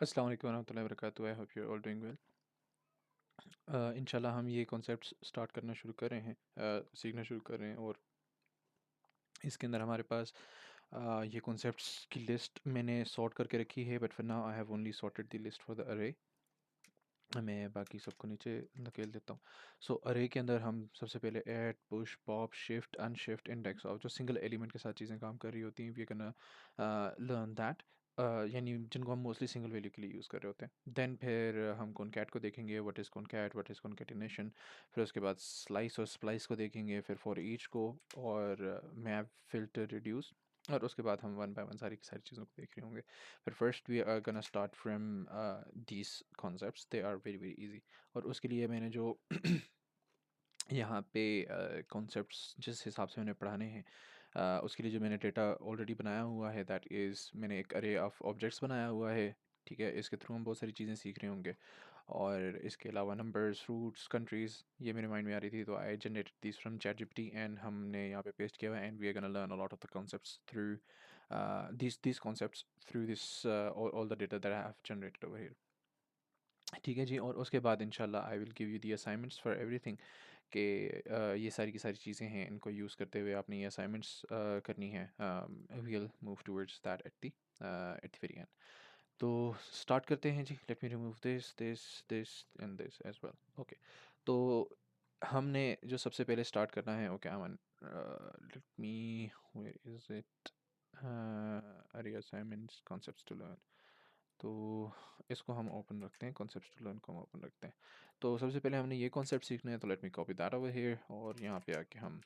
अस्सलाम वालेकुम वरहमतुल्लाहि वबरकातुहू। I hope you are all doing well. इंशाल्लाह हम ये कॉन्सेप्ट्स स्टार्ट करना शुरू कर रहे हैं, सीखना शुरू कर रहे हैं। और इसके अंदर हमारे पास ये कॉन्सेप्ट्स की लिस्ट मैंने सॉर्ट करके रखी है, but for now I have only sorted the list for the अरे। मैं बाकी सबको नीचे धकेल देता हूँ। सो अरे के अंदर हम सबसे पहले add, push, pop, shift, unshift, index of, जो सिंगल एलिमेंट के साथ चीज़ें काम कर रही होती हैं, वी कैन लर्न दैट। यानी जिनको हम मोस्टली सिंगल वैल्यू के लिए यूज़ कर रहे होते हैं। देन फिर हम कॉनकैट को देखेंगे, what is concat, what is concatenation. फिर उसके बाद स्लाइस और स्प्लाइस को देखेंगे, फिर फॉर ईच को, और मैप, फिल्टर, रिड्यूस। और उसके बाद हम वन बाय वन सारी की सारी चीज़ों को देख रहे होंगे। But first we are gonna start from these concepts. They are very very easy. और उसके लिए मैंने जो यहाँ पे कॉन्सेप्ट्स जिस हिसाब से मैंने पढ़ाने हैं, उसके लिए जो मैंने डेटा ऑलरेडी बनाया हुआ है, दैट इज़ मैंने एक अरे ऑफ ऑब्जेक्ट्स बनाया हुआ है। ठीक है, इसके थ्रू हम बहुत सारी चीज़ें सीख रहे होंगे। और इसके अलावा नंबर्स, फ्रूट्स, कंट्रीज़, ये मेरे माइंड में आ रही थी, तो I generated this from ChatGPT and हमने यहाँ पे पेस्ट किया हुआ है। And we are gonna learn a lot of the concepts through these concepts through this all the data that I have generated over here। ठीक है जी। और उसके बाद इंशाल्लाह I will give you the assignments for everything, कि ये सारी की सारी चीज़ें हैं, इनको यूज़ करते हुए आपने ये असाइनमेंट्स करनी है। We will move towards that at the very end. तो स्टार्ट करते हैं जी। Let me remove this this this and this as well. Okay, तो हमने जो सबसे पहले स्टार्ट करना है, okay Aman, let me, where is it, अरे असाइनमेंट्स, कॉन्सेप्ट्स टू लर्न। तो इसको हम ओपन रखते हैं, कॉन्सेप्ट्स टू लर्न को हम ओपन रखते हैं। तो सबसे पहले हमने ये कॉन्सेप्ट सीखना है, तो let me copy that over here. और यहाँ पे आके हम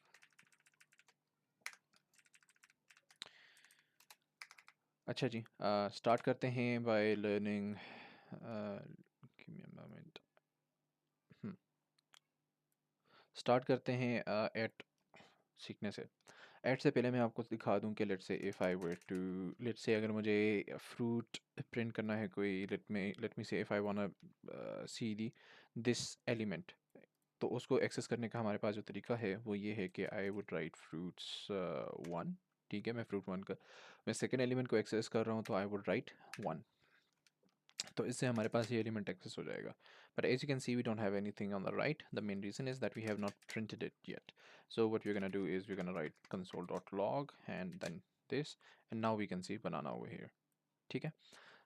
अच्छा जी स्टार्ट करते हैं by learning. Give me a moment. Start करते हैं एट सीखने से। ऐड से पहले मैं आपको दिखा दूं कि let's say if I were to, let's say अगर मुझे फ्रूट प्रिंट करना है कोई, लेट मी से if I want see the this element, तो उसको एक्सेस करने का हमारे पास जो तरीका है वो ये है कि I would write fruits one. ठीक है, मैं फ्रूट वन का, मैं सेकेंड एलिमेंट को एक्सेस कर रहा हूँ, तो आई वुड राइट वन। तो इससे हमारे पास ये एलिमेंट एक्सेस हो जाएगा। But as you can see we don't have anything on the right. The main reason is that we have not printed it yet. So what we are gonna do is we are gonna write console.log and then this, and now we can see banana over here. ठीक है,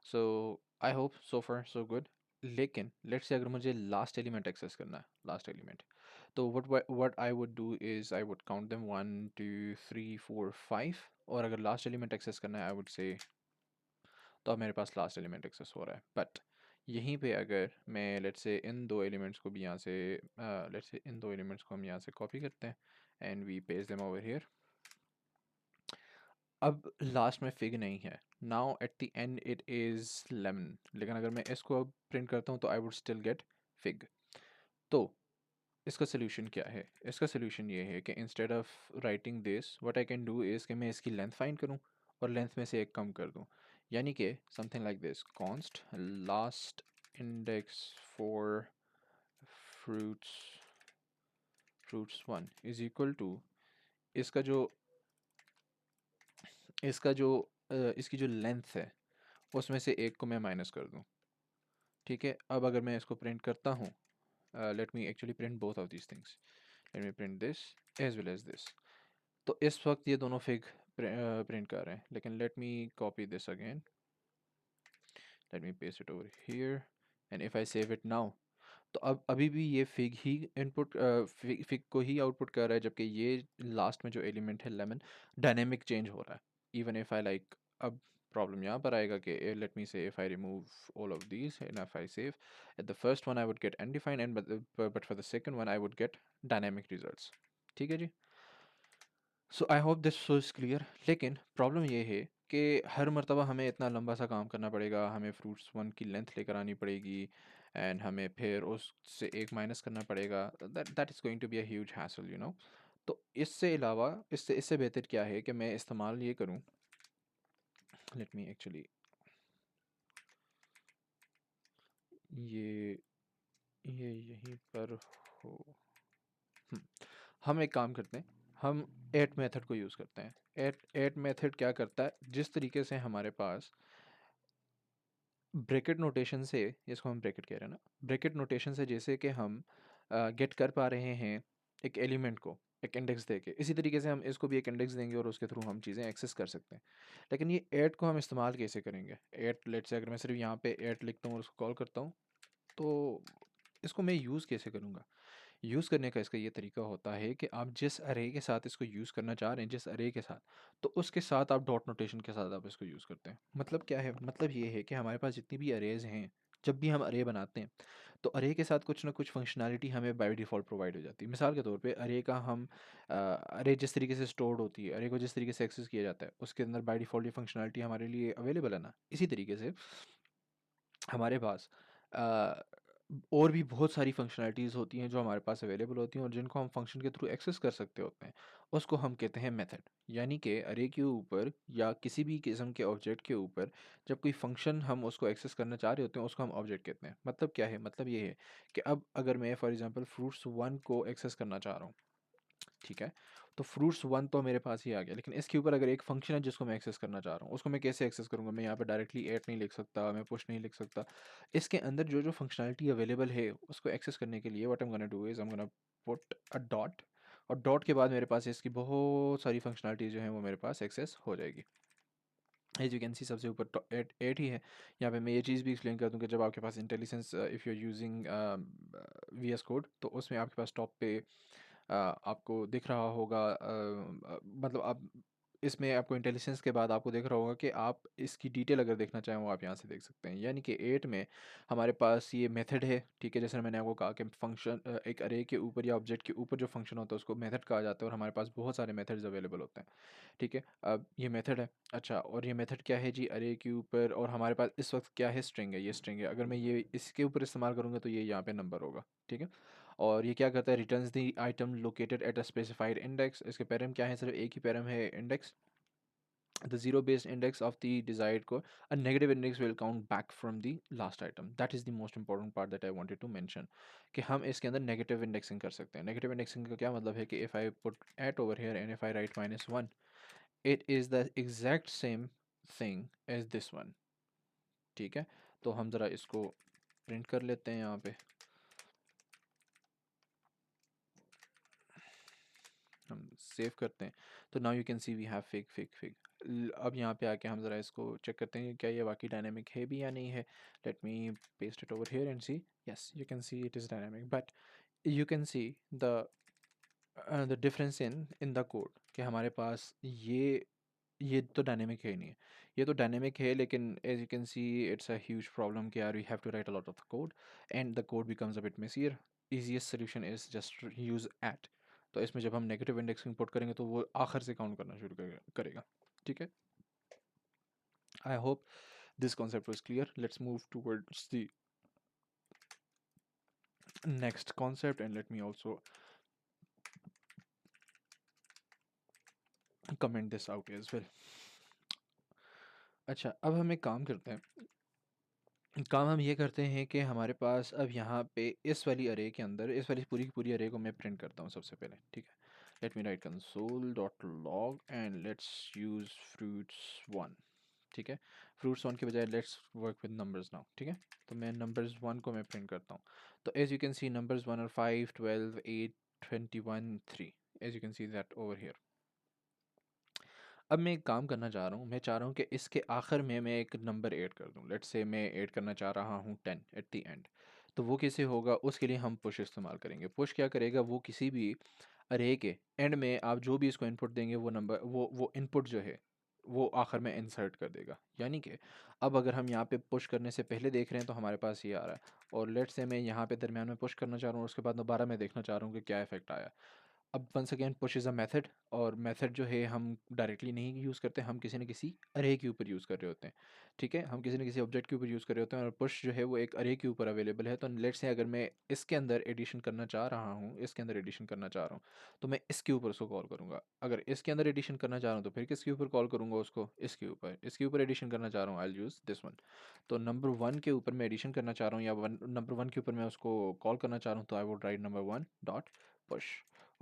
so I hope so far so good. लेकिन let's say अगर मुझे last element access करना है, last element, तो what I would do is I would count them 1 2 3 4 5। और अगर लास्ट एलिमेंट एक्सेस करना है, आई वुड से, तो अब मेरे पास लास्ट एलिमेंट एक्सेस हो रहा है। बट यहीं पे अगर मैं लेट्स से इन दो एलिमेंट्स को भी यहाँ से, लेट्स से इन दो एलिमेंट्स को हम यहाँ से कॉपी करते हैं and we paste them over here. अब लास्ट में फिग नहीं है, now at the end it is lemon. लेकिन अगर मैं इसको अब प्रिंट करता हूँ तो I would still get fig. तो इसका सोल्यूशन क्या है? इसका सोल्यूशन ये है कि instead of writing this, what I can do is कि मैं इसकी लेंथ फाइंड करूँ और लेंथ में से एक कम कर दूँ। यानी कि something like this, const last index for fruits fruits one is equal to, इसका जो इसका जो इसकी जो लेंथ है उसमें से एक को मैं माइनस कर दूँ। ठीक है, अब अगर मैं इसको प्रिंट करता हूँ, let me actually print both of these things, let me print this as well as this. तो इस वक्त ये दोनों फिग प्रिंट कर रहे हैं, लेकिन let me copy this again, late me paste it over here, and if I save it now, तो अब अभी भी ये फिग ही इनपुट, फिग को ही आउटपुट कर रहा है, जबकि ये लास्ट में जो एलिमेंट है लेमन, डायनेमिक चेंज हो रहा है। इवन इफ आई लाइक, अब प्रॉब्लम यहाँ पर आएगा कि let me say if I remove all of these and if I save, at the first one I would get undefined and but for the second one I would get dynamic results. ठीक है जी। So I hope this so is clear. लेकिन problem ये है कि हर मर्तबा हमें इतना लंबा सा काम करना पड़ेगा, हमें फ्रूट्स वन की लेंथ लेकर आनी पड़ेगी एंड हमें फिर उससे एक माइनस करना पड़ेगा। That that is going to be a huge hassle, you know. तो इससे अलावा, इससे इससे बेहतर क्या है कि मैं इस्तेमाल ये करूँ, लेट मी एक्चुअली, ये ये यहीं पर हो। हम्म, हम एक काम करते हैं, हम एट मेथड को यूज़ करते हैं। एट एट मेथड क्या करता है, जिस तरीके से हमारे पास ब्रैकेट नोटेशन से, इसको हम ब्रैकेट कह रहे हैं ना, ब्रैकेट नोटेशन से जैसे कि हम गेट कर पा रहे हैं एक एलिमेंट को एक इंडेक्स देके, इसी तरीके से हम इसको भी एक इंडेक्स देंगे और उसके थ्रू हम चीज़ें एक्सेस कर सकते हैं। लेकिन ये ऐट को हम इस्तेमाल कैसे करेंगे? ऐट, लेट्स से अगर मैं सिर्फ यहाँ पे ऐट लिखता हूँ और उसको कॉल करता हूँ, तो इसको मैं यूज़ कैसे करूँगा? यूज़ करने का इसका ये तरीका होता है कि आप जिस अरे के साथ इसको यूज़ करना चाह रहे हैं, जिस अरे के साथ, तो उसके साथ आप डॉट नोटेशन के साथ आप इसको यूज़ करते हैं। मतलब क्या है? मतलब ये है कि हमारे पास जितनी भी अरेज़ हैं, जब भी हम अरे बनाते हैं, तो अरे के साथ कुछ ना कुछ फंक्शनैलिटी हमें बाय डिफ़ॉल्ट प्रोवाइड हो जाती है। मिसाल के तौर पे अरे का हम अरे जिस तरीके से स्टोर्ड होती है, अरे को जिस तरीके से एक्सेस किया जाता है, उसके अंदर बाय डिफ़ॉल्ट ये फंक्शनैलिटी हमारे लिए अवेलेबल है ना? इसी तरीके से हमारे पास अ, और भी बहुत सारी फंक्शनैलिटीज़ होती हैं जो हमारे पास अवेलेबल होती हैं और जिनको हम फंक्शन के थ्रू एक्सेस कर सकते होते हैं। उसको हम कहते हैं मेथड। यानी कि अरे के ऊपर या किसी भी किस्म के ऑब्जेक्ट के ऊपर जब कोई फंक्शन हम उसको एक्सेस करना चाह रहे होते हैं, उसको हम ऑब्जेक्ट कहते हैं। मतलब क्या है? मतलब ये है कि अब अगर मैं फॉर एग्ज़ाम्पल फ्रूट्स 1 को एक्सेस करना चाह रहा हूँ, ठीक है? तो फ्रूट्स 1 तो मेरे पास ही आ गया, लेकिन इसके ऊपर अगर एक फ़ंक्शन है जिसको मैं एक्सेस करना चाह रहा हूँ, उसको मैं कैसे एक्सेस करूँगा? मैं यहाँ पे डायरेक्टली ऐट नहीं लिख सकता, मैं पुश नहीं लिख सकता। इसके अंदर जो-जो फ़ंक्शनैलिटी अवेलेबल है, उसको एक्सेस करने के लिए what I am gonna do is I am gonna put a dot, और डॉट के बाद मेरे पास इसकी बहुत सारी फ़ंक्शनैलिटी जो हैं वो मेरे पास एक्सेस हो जाएगी। एज़ यू कैन सी सबसे ऊपर टॉ ऐट ऐट ही है। यहाँ पे मैं ये चीज़ भी एक्सप्लेन कर दूँ कि जब आपके पास intelligence if you are using VS code, तो उसमें आपके पास टॉप पे आपको दिख रहा होगा मतलब आप इसमें आपको इंटेलिजेंस के बाद आपको दिख रहा होगा कि आप इसकी डिटेल अगर देखना चाहें वो आप यहाँ से देख सकते हैं। यानी कि 8 में हमारे पास ये मेथड है, ठीक है? जैसे मैंने आपको कहा कि फंक्शन एक अरे के ऊपर या ऑब्जेक्ट के ऊपर जो फंक्शन होता है उसको मेथड कहा जाता है और हमारे पास बहुत सारे मेथड्स अवेलेबल होते हैं, ठीक है? अब ये मेथड है, अच्छा, और ये मेथड क्या है जी? अरे के ऊपर, और हमारे पास इस वक्त क्या है? स्ट्रिंग है, ये स्ट्रिंग है। अगर मैं ये इसके ऊपर इस्तेमाल करूँगा तो ये यहाँ पे नंबर होगा, ठीक है? और ये क्या करता है? Returns the item located at a specified index. इसके पैरम क्या है? सिर्फ एक ही पैरम है, index. The zero based index of the desired code, a negative index will count back from the last item. That is the most important part that I wanted to mention, कि हम इसके अंदर negative indexing कर सकते हैं। Negative indexing का क्या मतलब है कि if I put at over here and if I write -1, it is the exact same thing as this one, ठीक है? तो हम ज़रा इसको प्रिंट कर लेते हैं यहाँ पे, हम सेव करते हैं, तो now you can see we have fig fig fig. अब यहाँ पे आके हम ज़रा इसको चेक करते हैं कि क्या ये वाकई डायनेमिक है भी या नहीं है। Let me paste it over here and see, yes you can see it is dynamic, but you can see the difference in the code कि हमारे पास ये तो डायनेमिक है ही नहीं है। ये तो डायनेमिक है, लेकिन as you can see it's a huge problem कि यार we have to write a lot of code and the code becomes a bit messier. Easiest solution is just use at. तो इसमें जब हम नेगेटिव इंडेक्सिंग पुट करेंगे तो वो आखिर से काउंट करना शुरू करेगा, ठीक है? I hope this concept was clear. Let's move towards the next concept and let me also comment this out as well. अच्छा, अब हम एक काम करते हैं। काम हम ये करते हैं कि हमारे पास अब यहाँ पे इस वाली अरे के अंदर, इस वाली पूरी की पूरी अरे को मैं प्रिंट करता हूँ सबसे पहले, ठीक है? Let me right console dot log and let's use fruits 1, ठीक है? फ्रूट्स 1 के बजाय let's work with numbers now, ठीक है? तो मैं नंबर्स 1 को मैं प्रिंट करता हूँ। तो as you can see numbers 1 और 5, 12, 8, 21, 3, as you can see that over here. अब मैं एक काम करना चाह रहा हूँ, मैं चाह रहा हूँ कि इसके आखिर में मैं एक नंबर ऐड कर दूँ। लेट्स से मैं ऐड करना चाह रहा हूँ 10 एट द एंड। तो वो कैसे होगा? उसके लिए हम पुश इस्तेमाल करेंगे। पुश क्या करेगा? वो किसी भी अरे के एंड में आप जो भी इसको इनपुट देंगे वो नंबर, वो इनपुट जो है वो आखिर में इंसर्ट कर देगा। यानी कि अब अगर हम यहाँ पे पुश करने से पहले देख रहे हैं तो हमारे पास ये आ रहा है, और लेट्स से मैं यहाँ पे दरमियान में पुश करना चाह रहा हूँ, उसके बाद दोबारा मैं देखना चाह रहा हूँ कि क्या इफेक्ट आया। अब once again push is a method, और मेथड जो है हम डायरेक्टली नहीं यूज़ करते, हम किसी न किसी अरे के ऊपर यूज़ कर रहे होते हैं, ठीक है? हम किसी न किसी ऑब्जेक्ट के ऊपर यूज़ कर रहे होते हैं, और पुश जो है वो एक अरे के ऊपर अवेलेबल है। तो लेट्स से अगर मैं इसके अंदर एडिशन करना चाह रहा हूँ, इसके अंदर एडिशन करना चाह रहा हूँ, तो मैं इसके ऊपर उसको कॉल करूँगा। अगर इसके अंदर एडिशन करना चाह रहा हूँ तो फिर किसके ऊपर कॉल करूँगा उसको? इसके ऊपर एडिशन करना चाह रहा हूँ, I will use this one. तो नंबर 1 के ऊपर मैं एडिशन करना चाह रहा हूँ, या नंबर 1 के ऊपर मैं उसको कॉल करना चाह रहा हूँ, तो I would write number 1 dot push.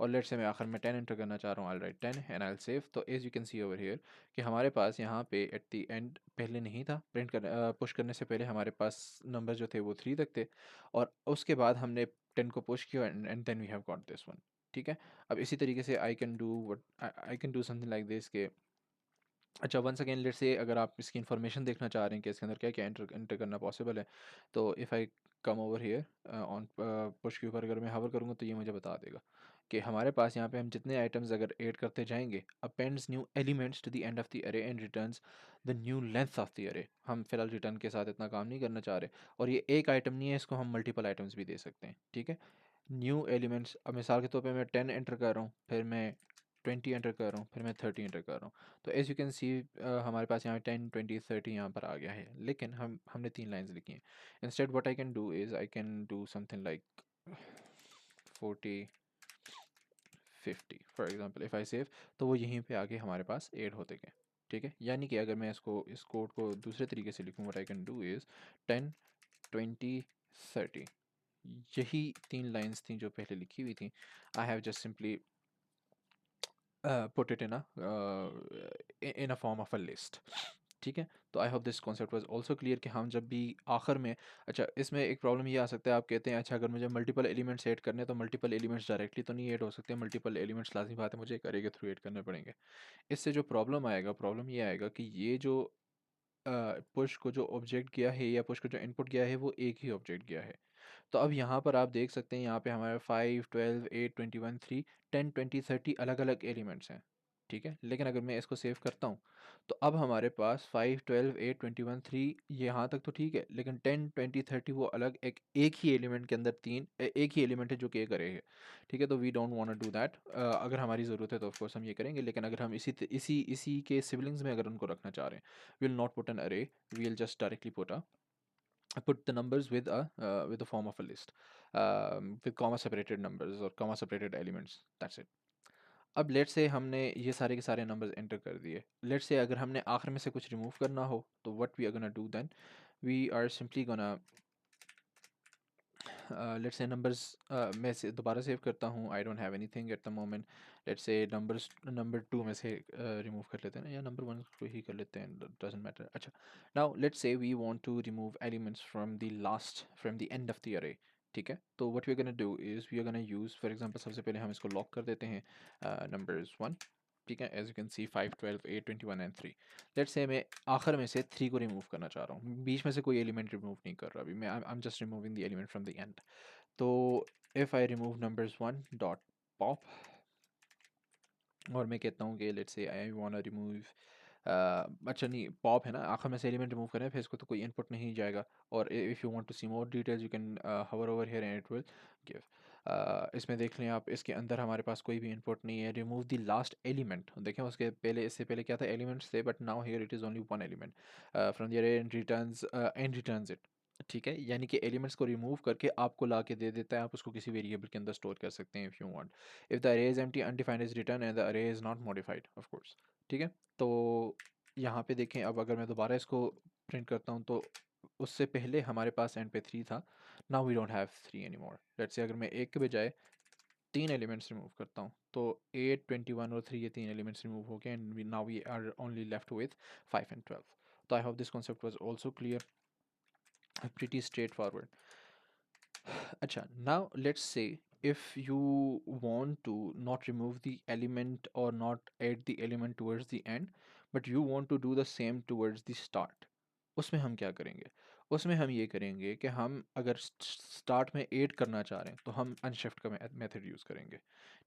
और लेट से मैं आखिर में 10 एंटर करना चाह रहा हूँ, I write 10 and I save. तो as you can see over here कि हमारे पास यहाँ पे एट द एंड पहले नहीं था, पुश करने से पहले हमारे पास नंबर जो थे वो 3 तक थे, और उसके बाद हमने 10 को पुश किया and then we have got this one. ठीक है, अब इसी तरीके से I can do something like this के अच्छा वंस अगेन लेट्स से अगर आप इसकी इन्फॉर्मेशन देखना चाह रहे हैं कि इसके अंदर क्या क्या एंटर एंटर करना पॉसिबल है, तो if I come over here on push के ऊपर अगर मैं हवर करूँगा तो ये मुझे बता देगा कि हमारे पास यहाँ पे हम जितने आइटम्स अगर ऐड करते जाएंगे, appends new elements to the end of the array and returns the new length of the array. हम फिलहाल रिटर्न के साथ इतना काम नहीं करना चाह रहे, और ये एक आइटम नहीं है, इसको हम मल्टीपल आइटम्स भी दे सकते हैं। ठीक है, न्यू एलिमेंट्स, अब मिसाल के तौर पे मैं 10 एंटर कर रहा हूँ, फिर मैं 20 एंटर कर रहा हूँ, फिर मैं 30 एंटर कर रहा हूँ, तो एज़ यू कैन सी हमारे पास यहाँ 10 20 30 यहाँ पर आ गया है, लेकिन हमने 3 लाइंस लिखी हैं। Instead what I can do is I can do something like 40 50 for example if I save, तो वो यहीं पे आगे हमारे पास ऐड होते गए। ठीक है, यानी कि अगर मैं इस कोड को दूसरे तरीके से लिखूँ, what I can do is 10 20 30, यही 3 लाइंस थी जो पहले लिखी हुई थी। I have just simply put it in a form of a list। ठीक है, तो I hope this concept was also clear कि हम जब भी आखिर में, अच्छा इसमें एक प्रॉब्लम ये आ सकता है, आप कहते हैं अच्छा अगर मुझे मल्टीपल एलिमेंट्स ऐड करने हैं तो मल्टीपल एलिमेंट्स डायरेक्टली तो नहीं ऐड हो सकते, मल्टीपल एलिमेंट्स लाजमी बात है मुझे एक अरे के थ्रू ऐड करने पड़ेंगे। इससे जो प्रॉब्लम आएगा, प्रॉब्लम ये आएगा कि ये जो पुश को जो ऑब्जेक्ट गया है या पुश को जो इनपुट गया है वो एक ही ऑब्जेक्ट गया है। तो अब यहाँ पर आप देख सकते हैं, यहाँ पे हमारे 5 12 8 21 3 10 20 30 अलग अलग एलिमेंट्स हैं। ठीक है, लेकिन अगर मैं इसको सेव करता हूँ तो अब हमारे पास 5 12 8 21 3 यहाँ तक तो ठीक है, लेकिन 10 20 30 वो अलग एक ही एलिमेंट के अंदर एक ही एलिमेंट है जो कि एक अरे है। ठीक है, तो we don't want to do that. अगर हमारी ज़रूरत है तो ऑफकोर्स हम ये करेंगे, लेकिन अगर हम इसी के सिबलिंग्स में अगर उनको रखना चाह रहे हैं, we'll not put an array, we'll just directly put the numbers with the form of a list, with comma separated numbers or comma separated elements, that's it। अब लेट से हमने ये सारे के सारे नंबर्स एंटर कर दिए, लेट से अगर हमने आखिर में से कुछ रिमूव करना हो तो what we are gonna do then, we are simply gonna let's say numbers मैं से दोबारा सेव करता हूँ, I don't have anything at the moment. Let's say numbers number 2 में से रिमूव कर लेते हैं ना, या नंबर 1 को ही कर लेते हैं, डजंट मैटर। अच्छा, now let's say we want to remove elements from the end of the array. ठीक है, तो what we are gonna do is we are gonna use for example, सबसे पहले हम इसको लॉक कर देते हैं नंबर्स 1। ठीक है, as you can see 5 12 8 21 and 3। Let's say मैं आखिर में से 3 को रिमूव करना चाह रहा हूँ, बीच में से कोई एलिमेंट रिमूव नहीं कर रहा अभी मैं, I am just removing the element from the end. तो if I remove numbers 1 dot pop, और मैं कहता हूँ कि लेट्स से आई वांट टू रिमूव, अच्छा नहीं, पॉप है ना, आखिर में से एलिमेंट रिमूव करें फिर इसको तो कोई इनपुट नहीं जाएगा, और if you want to see more details you can hover over here and it will give. इसमें देख लें आप, इसके अंदर हमारे पास कोई भी इनपुट नहीं है। रिमूव द लास्ट एलिमेंट, देखें उसके पहले, इससे पहले क्या था, एलिमेंट्स थे, but now here it is only one element from the array and returns it. ठीक है, यानी कि एलिमेंट्स को रिमूव करके आपको ला के दे देता है, आप उसको किसी वेरिएबल के अंदर स्टोर कर सकते हैं if you want. If the array is empty undefined is return and the array is not modified of course. ठीक है, तो यहाँ पे देखें, अब अगर मैं दोबारा इसको प्रिंट करता हूँ तो उससे पहले हमारे पास एंड पे 3 था, now we don't have 3 any more. Let's say अगर मैं एक के बजाय 3 एलिमेंट्स रिमूव करता हूँ तो 8 21 और 3 ये 3 एलिमेंट्स रिमूव हो गए, and now we are only left with 5 and 12। तो I hope this concept was also clear, pretty straightforward। अच्छा, now let's say if you want to not remove the element or not add the element towards the end, but you want to do the same towards the start, उसमें हम क्या करेंगे? उसमें हम ये करेंगे कि हम अगर स्टार्ट में ऐड करना चाह रहे हैं तो हम अनशिफ्ट का मेथड यूज़ करेंगे।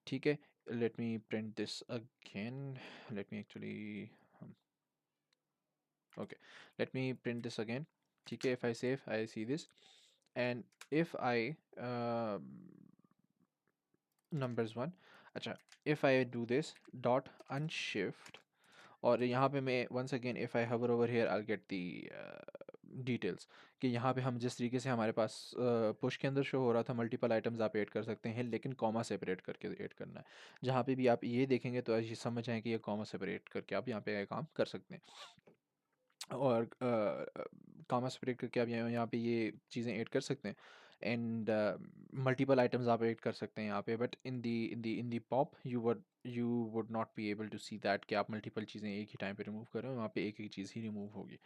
ठीक है, let me print this again, late me actually, okay, let me print this again। ठीक है, if I save I see this, and if I numbers 1, अच्छा, if I do this dot unshift, और यहाँ पे मैं once again if I hover over here I'll get the details कि यहाँ पे हम जिस तरीके से हमारे पास पुश के अंदर शो हो रहा था मल्टीपल आइटम्स आप ऐड कर सकते हैं, लेकिन कॉमा सेपरेट करके ऐड करना है। जहाँ पे भी आप ये देखेंगे तो ये समझ आए कि ये कॉमा सेपरेट करके आप यहाँ पे काम कर सकते हैं। और कामा स्प्रेड करके आप यहाँ पे ये चीज़ें ऐड कर सकते हैं। एंड मल्टीपल आइटम्स आप ऐड कर सकते हैं यहाँ पे, but in the pop you would not be able to see that कि आप मल्टीपल चीज़ें एक ही टाइम पे रिमूव कर रहे हो, वहाँ पे एक ही चीज़ ही रिमूव होगी।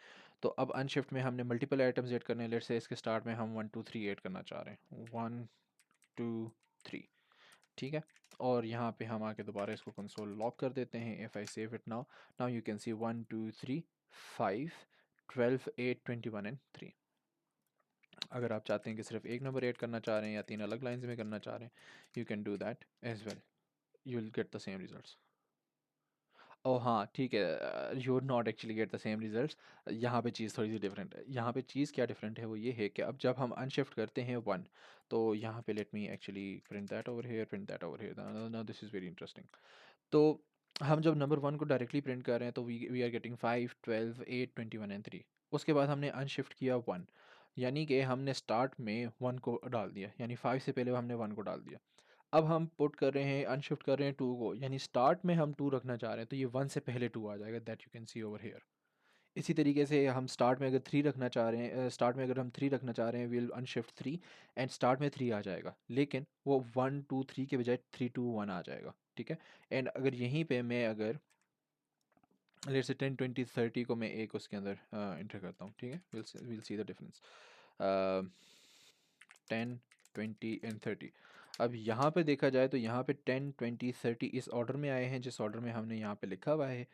तो अब अनशिफ्ट में हमने मल्टीपल आइटम्स ऐड करने हैं। लेट्स से इसके स्टार्ट में हम 1 2 3 ऐड करना चाह रहे हैं, 1 2 3, ठीक है। और यहाँ पे हम आके दोबारा इसको कंसोल लॉक कर देते हैं। If I save it now, now you can C 1 2 3 5 12 8 21 and 3। अगर आप चाहते हैं कि सिर्फ एक नंबर ऐड करना चाह रहे हैं या 3 अलग लाइंस में करना चाह रहे हैं, you can do that as well, you will get the same results. Oh हाँ, ठीक है, you would not actually get the same results. यहाँ पे चीज़ थोड़ी सी डिफरेंट है। यहाँ पे चीज़ क्या डिफरेंट है, वो ये है कि अब जब हम अनशिफ्ट करते हैं 1, तो यहाँ पे late me actually print that over here, print that over here, now this is very interesting. तो हम जब नंबर 1 को डायरेक्टली प्रिंट कर रहे हैं तो वी आर गेटिंग 5 12 8 21 एंड 3। उसके बाद हमने अनशिफ्ट किया 1, यानी कि हमने स्टार्ट में 1 को डाल दिया, यानी 5 से पहले हमने 1 को डाल दिया। अब हम पुट कर रहे हैं, अनशिफ्ट कर रहे हैं 2 को, यानी स्टार्ट में हम 2 रखना चाह रहे हैं, तो ये 1 से पहले 2 आ जाएगा, that you can see over here. इसी तरीके से हम स्टार्ट में अगर 3 रखना चाह रहे हैं, स्टार्ट में अगर हम 3 रखना चाह रहे हैं, विल अनशिफ्ट 3 एंड स्टार्ट में 3 आ जाएगा, लेकिन वो 1 2 3 के बजाय 3 2 1 आ जाएगा, ठीक है। एंड अगर यहीं पे मैं अगर लेट्स से 10 20 30 को मैं एक उसके अंदर इंटर करता हूँ, ठीक है, will see the difference. 10 20 and 30। अब यहाँ पे देखा जाए तो यहाँ पे 10 20 30 इस ऑर्डर में आए हैं जिस ऑर्डर में हमने यहाँ पे लिखा हुआ है।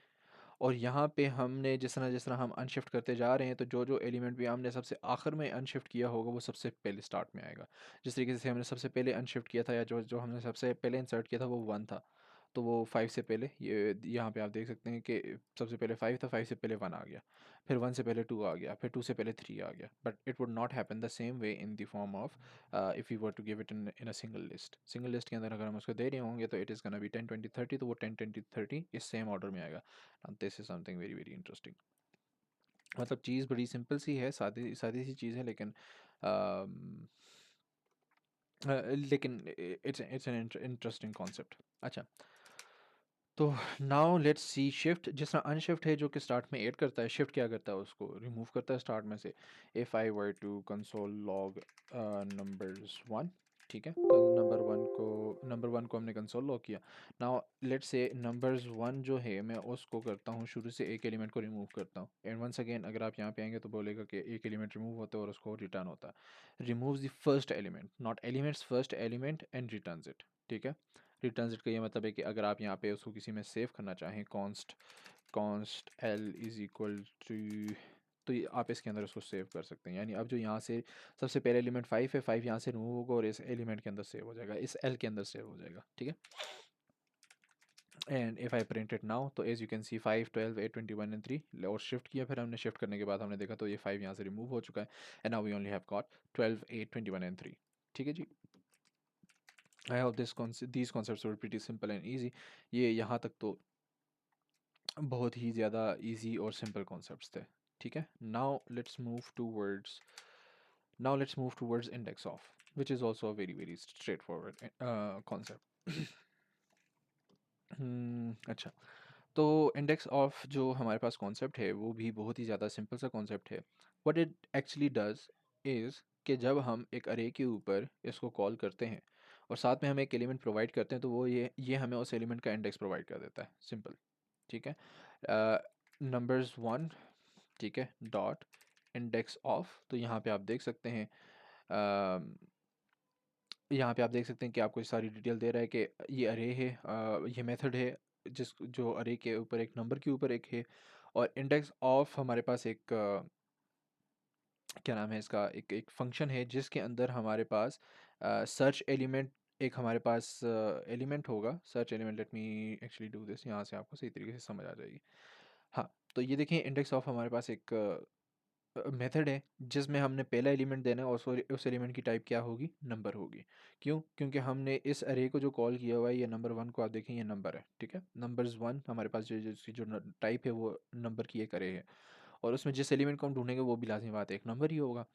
और यहाँ पे हमने जिस तरह हम अनशिफ्ट करते जा रहे हैं, तो जो जो एलिमेंट भी हमने सबसे आखिर में अनशिफ्ट किया होगा वो सबसे पहले स्टार्ट में आएगा। जिस तरीके से हमने सबसे पहले अनशिफ्ट किया था, या जो जो हमने सबसे पहले इंसर्ट किया था वो 1 था, तो वो 5 से पहले, ये यहाँ पे आप देख सकते हैं कि सबसे पहले 5 था, 5 से पहले 1 आ गया, फिर 1 से पहले 2 आ गया, फिर 2 से पहले 3 आ गया। But it would not happen the same way in the form of if you were to give it in a single list के अंदर अगर हम उसको दे रहे होंगे तो इट इज़ गोना बी 10 20 30, तो वो 10 20 30 इस सेम ऑर्डर में आएगा। This is something very very interesting. मतलब चीज़ बड़ी सिंपल सी है, सादी सादी सी चीज़ है, लेकिन अम, लेकिन इट्स एन इंटरेस्टिंग कॉन्सेप्ट। अच्छा, तो नाउ लेट्स सी शिफ्ट। जिस तरह अनशिफ्ट है जो कि स्टार्ट में ऐड करता है, शिफ्ट क्या करता है, उसको रिमूव करता है स्टार्ट में से। If I were to console log numbers 1, ठीक है, नंबर 1 को हमने कंसोल लॉग किया। नाउ लेट्स से नंबर्स 1 जो है मैं उसको करता हूँ शुरू से एक एलिमेंट को रिमूव करता हूँ। एंड वंस अगेन अगर आप यहाँ पे आएंगे तो बोलेगा कि एक एलिमेंट रिमूव होता है और उसको रिटर्न होता है। Remove the first element, not elements, first element and returns it, ठीक है। रिटर्न्स इट का ये मतलब है कि अगर आप यहाँ पे उसको किसी में सेव करना चाहें, const L is equal to, तो आप इसके अंदर उसको सेव कर सकते हैं। यानी अब जो यहाँ से सबसे पहले एलिमेंट 5 है, 5 यहाँ से रिमूव होगा और इस एलिमेंट के अंदर सेव हो जाएगा, इस एल के अंदर सेव हो जाएगा, ठीक है। And if I print it now, तो as you can see 5 12 8 21 and 3, और शिफ्ट किया, फिर हमने शिफ्ट करने के बाद हमने देखा तो ये 5 यहाँ से रिमूव हो चुका है। And now we only have got 12 8 21 and 3, ठीक है जी। I hope these concepts were pretty simple and easy. ये यहाँ तक तो बहुत ही ज़्यादा इजी और सिंपल कॉन्सेप्ट्स थे, ठीक है। Now let's move towards index of, which is also a very very straight forward concept. अच्छा, तो इंडेक्स ऑफ जो हमारे पास कॉन्सेप्ट है वो भी बहुत ही ज़्यादा सिंपल सा कॉन्सेप्ट है। What it actually does is कि जब हम एक अरे के ऊपर इसको कॉल करते हैं और साथ में हम एक एलिमेंट प्रोवाइड करते हैं, तो वो ये हमें उस एलिमेंट का इंडेक्स प्रोवाइड कर देता है, सिंपल, ठीक है। नंबर्स 1, ठीक है, डॉट इंडेक्स ऑफ, तो यहाँ पे आप देख सकते हैं, यहाँ पे आप देख सकते हैं कि आपको ये सारी डिटेल दे रहा है कि ये अरे है, ये मेथड है जिस जो अरे के ऊपर एक नंबर के ऊपर एक है। और इंडेक्स ऑफ हमारे पास एक क्या नाम है इसका, एक एक फंक्शन है जिसके अंदर हमारे पास सर्च एलिमेंट, एक हमारे पास एलिमेंट होगा, search element. Late me actually do this, यहाँ से आपको सही तरीके से समझ आ जाएगी। हाँ, तो ये देखिए इंडेक्स ऑफ हमारे पास एक मेथड है जिसमें हमने पहला एलिमेंट देना है और उस एलिमेंट की टाइप क्या होगी, नंबर होगी। क्यों? क्योंकि हमने इस अरे को जो कॉल किया हुआ है, ये नंबर 1 को आप देखें ये नंबर है, ठीक है। नंबर्स 1 हमारे पास जो टाइप है वो नंबर की एक अरे है, और उसमें जिस एलिमेंट को हम ढूंढेंगे वो भी लाजमी बात है एक नंबर ही होगा।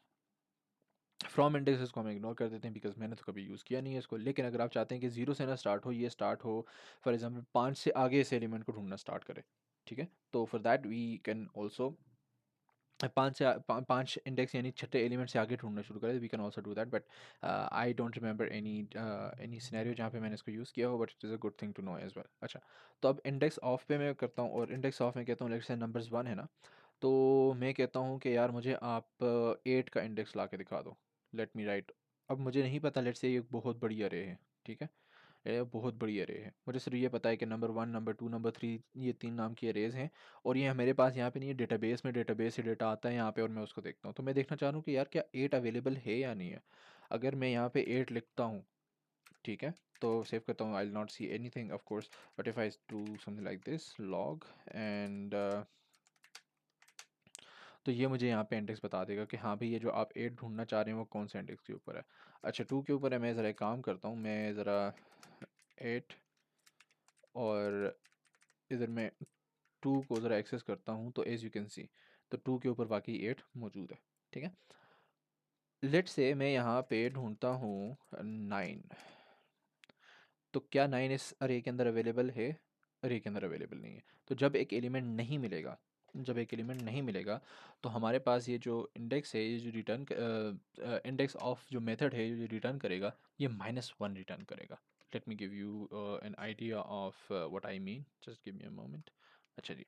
फ्रॉम इंडेक्सेस को हम इग्नोर कर देते हैं बिकॉज मैंने तो कभी यूज़ किया नहीं है इसको। लेकिन अगर आप चाहते हैं कि 0 से ना स्टार्ट हो, ये स्टार्ट हो फॉर एग्जांपल 5 से आगे इस एलिमेंट को ढूंढना स्टार्ट करे, ठीक है, तो for that we can also पाँच इंडेक्स यानी छठे एलिमेंट से आगे ढूंढना शुरू करें, we can also do that, but I don't remember any scenario जहाँ पे मैंने इसको यूज़ किया हो, but it is a good thing to know as well. अच्छा, तो अब इंडेक्स ऑफ पे मैं करता हूँ, और इंडेक्स ऑफ में कहता हूँ लेट्स से नंबर्स 1 है ना, तो मैं कहता हूँ कि यार मुझे आप 8 का इंडेक्स ला के दिखा दो, लेट मी राइट। अब मुझे नहीं पता, लेट्स से ये एक बहुत बड़ी अरे है, ठीक है, ये बहुत बड़ी अरे है, मुझे सिर्फ ये पता है कि नंबर 1, नंबर 2, नंबर 3, ये 3 नाम की अरेज हैं, और ये मेरे पास यहाँ पे नहीं है, डेटाबेस में डेटाबेस से डेटा आता है यहाँ पे और मैं उसको देखता हूँ, तो मैं देखना चाह रहा हूँ कि यार क्या 8 अवेलेबल है या नहीं है। अगर मैं यहाँ पे 8 लिखता हूँ, ठीक है, तो सेव करता हूँ, I will not see anything of course, but if I do something like this log and तो ये मुझे यहाँ पे इंडेक्स बता देगा कि हाँ भाई ये जो आप 8 ढूंढना चाह रहे हैं वो कौन से इंडेक्स के ऊपर है। अच्छा, 2 के ऊपर है, मैं ज़रा एक काम करता हूँ, मैं ज़रा 8 और इधर मैं 2 को ज़रा एक्सेस करता हूँ, तो एज़ यू कैन सी तो 2 के ऊपर वाकई 8 मौजूद है, ठीक है। लेट्स से मैं यहाँ पे ढूंढता हूँ 9, तो क्या 9 इस अरे के अंदर अवेलेबल है? अरे के अंदर अवेलेबल नहीं है। तो जब एक एलिमेंट नहीं मिलेगा, जब एक एलिमेंट नहीं मिलेगा, तो हमारे पास ये जो इंडेक्स है, ये जो रिटर्न इंडेक्स ऑफ जो मेथड है, ये जो रिटर्न करेगा, ये -1 रिटर्न करेगा। Let me give you an idea of what I mean, just give me a moment. अच्छा जी,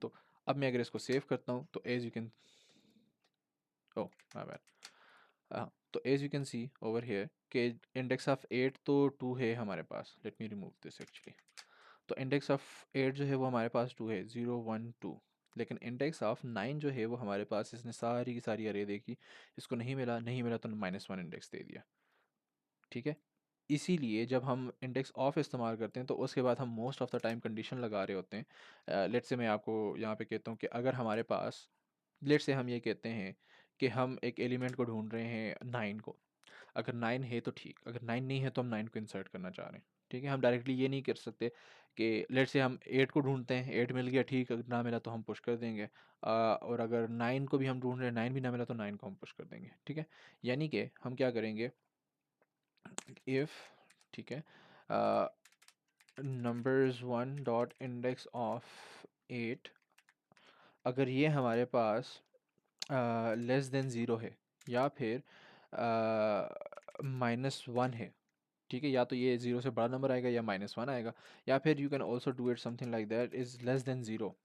तो अब मैं अगर इसको सेव करता हूँ, तो as you can, oh my bad, तो as you can see over here कि इंडेक्स ऑफ 8 तो 2 है हमारे पास। Let me remove this actually. तो इंडेक्स ऑफ 8 जो है वो हमारे पास 2 है, 0 1 2, लेकिन इंडेक्स ऑफ 9 जो है वो हमारे पास, इसने सारी की सारी अरे देखी, इसको नहीं मिला, नहीं मिला तो -1 इंडेक्स दे दिया, ठीक है। इसीलिए जब हम इंडेक्स ऑफ इस्तेमाल करते हैं तो उसके बाद हम most of the time condition लगा रहे होते हैं। लेट्स से मैं आपको यहाँ पे कहता हूँ कि अगर हमारे पास, लेट्स से हम ये कहते हैं कि हम एक एलिमेंट को ढूंढ रहे हैं 9 को, अगर 9 है तो ठीक, अगर 9 नहीं है तो हम 9 को इंसर्ट करना चाह रहे हैं, ठीक है। हम डायरेक्टली ये नहीं कर सकते कि लेट्स से हम 8 को ढूंढते हैं, 8 मिल गया ठीक, अगर ना मिला तो हम पुश कर देंगे, और अगर 9 को भी हम ढूंढ रहे हैं, 9 भी ना मिला तो 9 को हम पुश कर देंगे, ठीक है। यानी कि हम क्या करेंगे, इफ़, ठीक है, नंबर्स 1 डॉट इंडेक्स ऑफ 8, अगर ये हमारे पास लेस देन ज़ीरो है, या फिर -1 है, ठीक है, या तो ये ज़ीरो से बड़ा नंबर आएगा या -1 आएगा, या फिर you can also do it something like that is less than zero,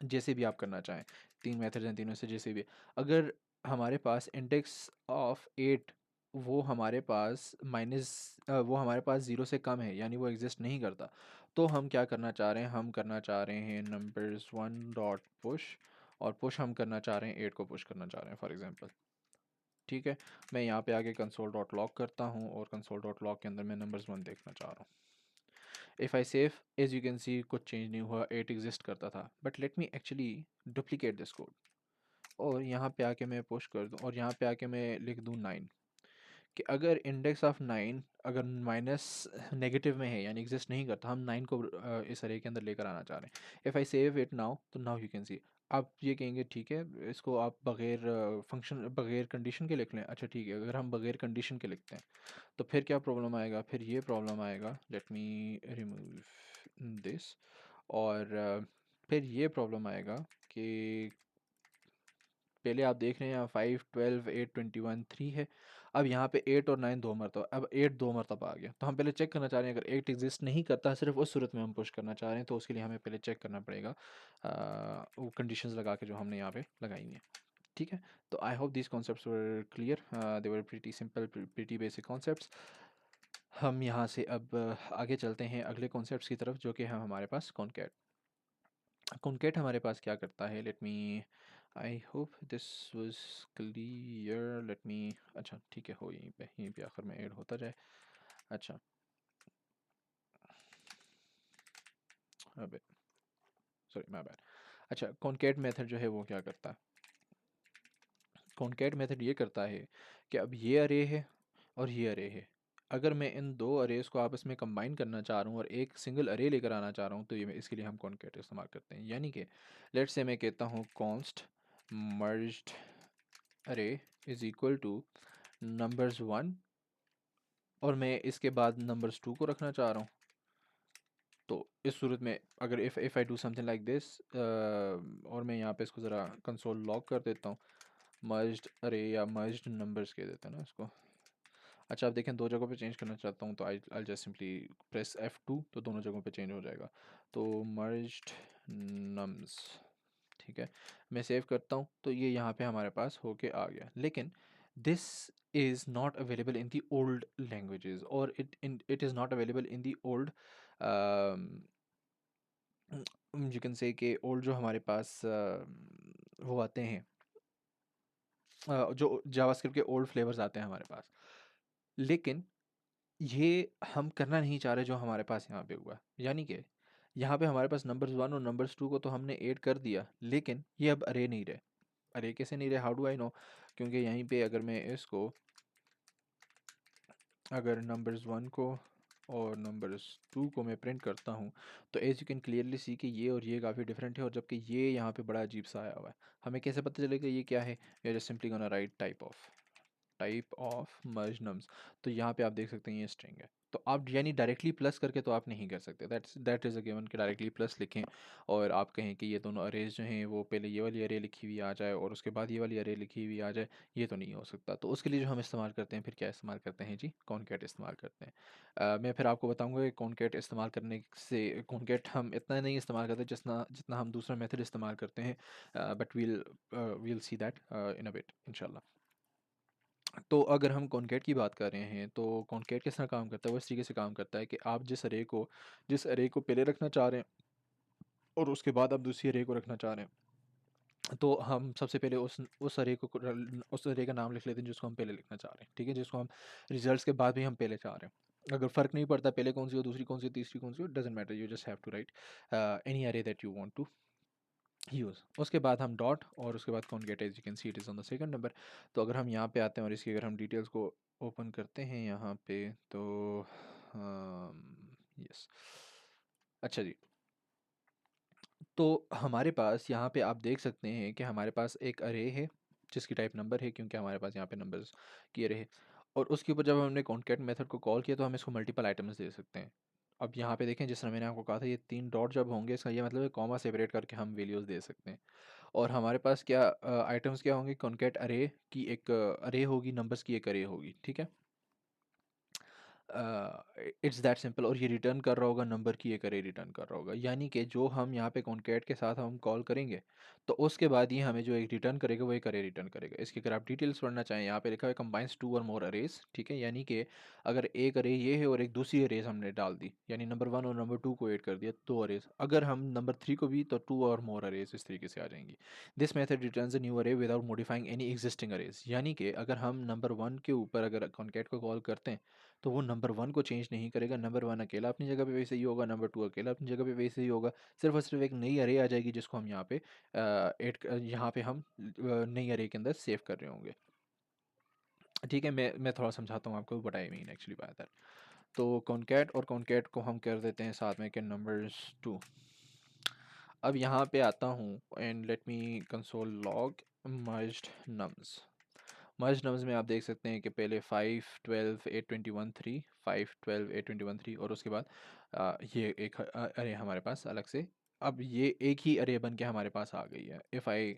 जैसे भी आप करना चाहें, 3 मेथड्स हैं, तीनों से जैसे भी। अगर हमारे पास इंडेक्स ऑफ 8 वो हमारे पास वो हमारे पास ज़ीरो से कम है, यानी वो एग्जिस्ट नहीं करता, तो हम क्या करना चाह रहे हैं, हम करना चाह रहे हैं नंबर्स 1 डॉट पुश, और पुश हम करना चाह रहे हैं 8 को पुश करना चाह रहे हैं फॉर एग्जांपल, ठीक है। मैं यहाँ पे आके कंसोल डॉट लॉग करता हूँ, और कंसोल डॉट लॉग के अंदर मैं नंबर्स 1 देखना चाह रहा हूँ। If I save, as you can see कुछ चेंज नहीं हुआ, 8 एग्जिस्ट करता था, but let me actually duplicate this code, और यहाँ पे आके मैं पुश कर दूँ, और यहाँ पे आके मैं लिख दूँ 9, कि अगर इंडेक्स ऑफ 9 अगर माइनस नेगेटिव में है, यानी एग्जिस्ट नहीं करता, हम 9 को इस अरे के अंदर लेकर आना चाह रहे हैं। If I save it now, तो नाउ यू कैन सी, आप ये कहेंगे ठीक है, इसको आप बगैर फंक्शन बगैर कंडीशन के लिख लें। अच्छा ठीक है, अगर हम बगैर कंडीशन के लिखते हैं तो फिर क्या प्रॉब्लम आएगा, फिर ये प्रॉब्लम आएगा, लेट मी रिमूव दिस, और फिर ये प्रॉब्लम आएगा कि पहले आप देख रहे हैं यहाँ 5 12 8 21 3 है, अब यहाँ पे 8 और 9 दो मरतबा, अब 8 दो मरतबा आ गया, तो हम पहले चेक करना चाह रहे हैं, अगर 8 एग्जिस्ट नहीं करता, सिर्फ उस सूरत में हम पुश करना चाह रहे हैं, तो उसके लिए हमें पहले चेक करना पड़ेगा वो कंडीशंस लगा के जो हमने यहाँ पे लगाई हैं, ठीक है। तो I hope this concepts were clear, they were pretty simple, pretty basic concepts. हम यहाँ से अब आगे चलते हैं अगले कॉन्सेप्ट्स की तरफ, जो कि है हमारे पास कॉनकैट। कॉनकैट हमारे पास क्या करता है, let me, I hope this was clear, let me, अच्छा ठीक है, हो यहीं पे आखिर में ऐड होता जाए। अच्छा, अबे सॉरी माय बैड। अच्छा, कॉनकैट मेथड जो है वो क्या करता है, कॉनकैट मेथड ये करता है कि अब ये अरे है और ये अरे है, अगर मैं इन दो अरेज को आपस में कंबाइन करना चाह रहा हूँ और एक सिंगल अरे लेकर आना चाह रहा हूँ, तो ये इसके लिए हम कॉनकैट इस्तेमाल करते हैं। यानी कि लेट्स से मैं कहता हूँ कॉन्स्ट मर्ज्ड अरे इज़ इक्वल टू नंबर्स 1, और मैं इसके बाद नंबर्स 2 को रखना चाह रहा हूँ, तो इस सूरत में अगर if I do something like this, और मैं यहाँ पे इसको ज़रा कंसोल लॉग कर देता हूँ, मर्ज्ड अरे या मर्ज्ड नंबर्स कह देते हैं ना इसको। अच्छा आप देखें, दो जगहों पे चेंज करना चाहता हूँ तो I just simply press F2, तो दोनों जगहों पे चेंज हो जाएगा। तो मर्ज्ड नम्स, ठीक है, मैं सेव करता हूँ तो ये यहाँ पे हमारे पास होके आ गया। लेकिन this is not available in the old languages, और it is not available in the old, you can say कि ओल्ड जो हमारे पास वो आते हैं, जो जावास्क्रिप्ट के ओल्ड फ्लेवर्स आते हैं हमारे पास। लेकिन ये हम करना नहीं चाह रहे जो हमारे पास यहाँ पे हुआ, यानी कि यहाँ पे हमारे पास नंबर्स 1 और नंबर्स 2 को तो हमने ऐड कर दिया, लेकिन ये अब अरे नहीं रहे। अरे कैसे नहीं रहे, हाउ डू आई नो? क्योंकि यहीं पे अगर मैं इसको, अगर नंबर्स 1 को और नंबर्स 2 को मैं प्रिंट करता हूँ, तो as you can clearly see कि ये और ये काफ़ी डिफरेंट है, और जबकि ये यहाँ पे बड़ा अजीब सा आया हुआ है। हमें कैसे पता चलेगा ये क्या है? We are just simply gonna write type of merge nums. तो यहाँ पे आप देख सकते हैं ये स्ट्रिंग है, तो आप यानी डायरेक्टली प्लस करके तो आप नहीं कर सकते, दैट इज़ अ गिवन कि डायरेक्टली प्लस लिखें और आप कहें कि ये दोनों अरेज जो हैं वो पहले ये वाली अरे लिखी हुई आ जाए और उसके बाद ये वाली अरे लिखी हुई आ जाए, ये तो नहीं हो सकता। तो उसके लिए जो हम इस्तेमाल करते हैं, फिर क्या इस्तेमाल करते हैं जी? कॉनकैट इस्तेमाल करते हैं। मैं फिर आपको बताऊँगा कि कॉनकैट इस्तेमाल करने से, कॉनकैट हम इतना नहीं इस्तेमाल करते जितना जितना हम दूसरा मेथड इस्तेमाल करते हैं, but we'll see that in a bit इंशाल्लाह। तो अगर हम कॉनकैट की बात कर रहे हैं, तो कॉनकैट किस तरह काम करता है? वो इस तरीके से काम करता है कि आप जिस अरे को पहले रखना चाह रहे हैं और उसके बाद आप दूसरी अरे को रखना चाह रहे हैं, तो हम सबसे पहले उस अरे का नाम लिख लेते हैं जिसको हम पहले लिखना चाह रहे हैं, ठीक है? जिसको हम रिजल्ट्स के बाद भी हम पहले चाह रहे हैं। अगर फ़र्क नहीं पड़ता पहले कौन सी हो, दूसरी कौन सी हो, तीसरी कौन सी हो, doesn't matter, you just have to write any array that you want to use. उसके बाद हम डॉट और उसके बाद concat, as you can see it is on the second number. तो अगर हम यहाँ पे आते हैं और इसकी अगर हम डिटेल्स को ओपन करते हैं यहाँ पे, तो यस, अच्छा जी, तो हमारे पास यहाँ पे आप देख सकते हैं कि हमारे पास एक अरे है जिसकी टाइप नंबर है, क्योंकि हमारे पास यहाँ पे नंबर्स की अरे है, और उसके ऊपर जब हमने कॉन्कैट मेथड को कॉल किया तो हम इसको मल्टीपल आइटम्स दे सकते हैं। अब यहाँ पे देखें, जिस तरह मैंने आपको कहा था, ये 3 डॉट जब होंगे इसका ये मतलब है कॉमा सेपरेट करके हम वैल्यूज़ दे सकते हैं। और हमारे पास क्या आइटम्स क्या होंगे? कॉन्कैट अरे की एक अरे होगी, नंबर्स की एक अरे होगी, ठीक है? It's that simple. और ये रिटर्न कर रहा होगा, नंबर की एक अरे रिटर्न कर रहा होगा, यानी कि जो हम यहाँ पे कॉन्कैट के साथ हम कॉल करेंगे तो उसके बाद ये हमें जो एक रिटर्न करेगा वो एक अरे रिटर्न करेगा। इसकी अगर आप डिटेल्स पढ़ना चाहें, यहाँ पे लिखा है कंबाइंस 2 और मोर अरेज, ठीक है? यानी कि अगर एक अरे ये है और एक दूसरी अरेज हमने डाल दी, यानी नंबर 1 और नंबर 2 को ऐड कर दिया, 2 अरेज। अगर हम नंबर 3 को भी, तो 2 और मोर अरेज इस तरीके से आ जाएंगी। This method returns a new array without modifying any existing arrays, यानी कि अगर हम नंबर 1 के ऊपर अगर कॉन्कैट को कॉल करते हैं तो वो नंबर 1 को चेंज नहीं करेगा, नंबर 1 अकेला अपनी जगह पे वैसे ही होगा, नंबर 2 अकेला अपनी जगह पे वैसे ही होगा। सिर्फ़ और सिर्फ़ एक नई अरे आ जाएगी जिसको हम यहाँ पे यहाँ पे हम नई अरे के अंदर सेव कर रहे होंगे। ठीक है, मैं थोड़ा समझाता हूँ आपको what I mean actually by that. तो कॉनकैट और कॉनकैट को हम कर देते हैं साथ में कि नंबर्स 2। अब यहाँ पे आता हूँ and let me console log merged nums. Merge nums में आप देख सकते हैं कि पहले 5 12 8 21 3, 5 12 8 21 3, और उसके बाद ये एक अरे हमारे पास अलग से, अब ये एक ही अरे बन के हमारे पास आ गई है। If I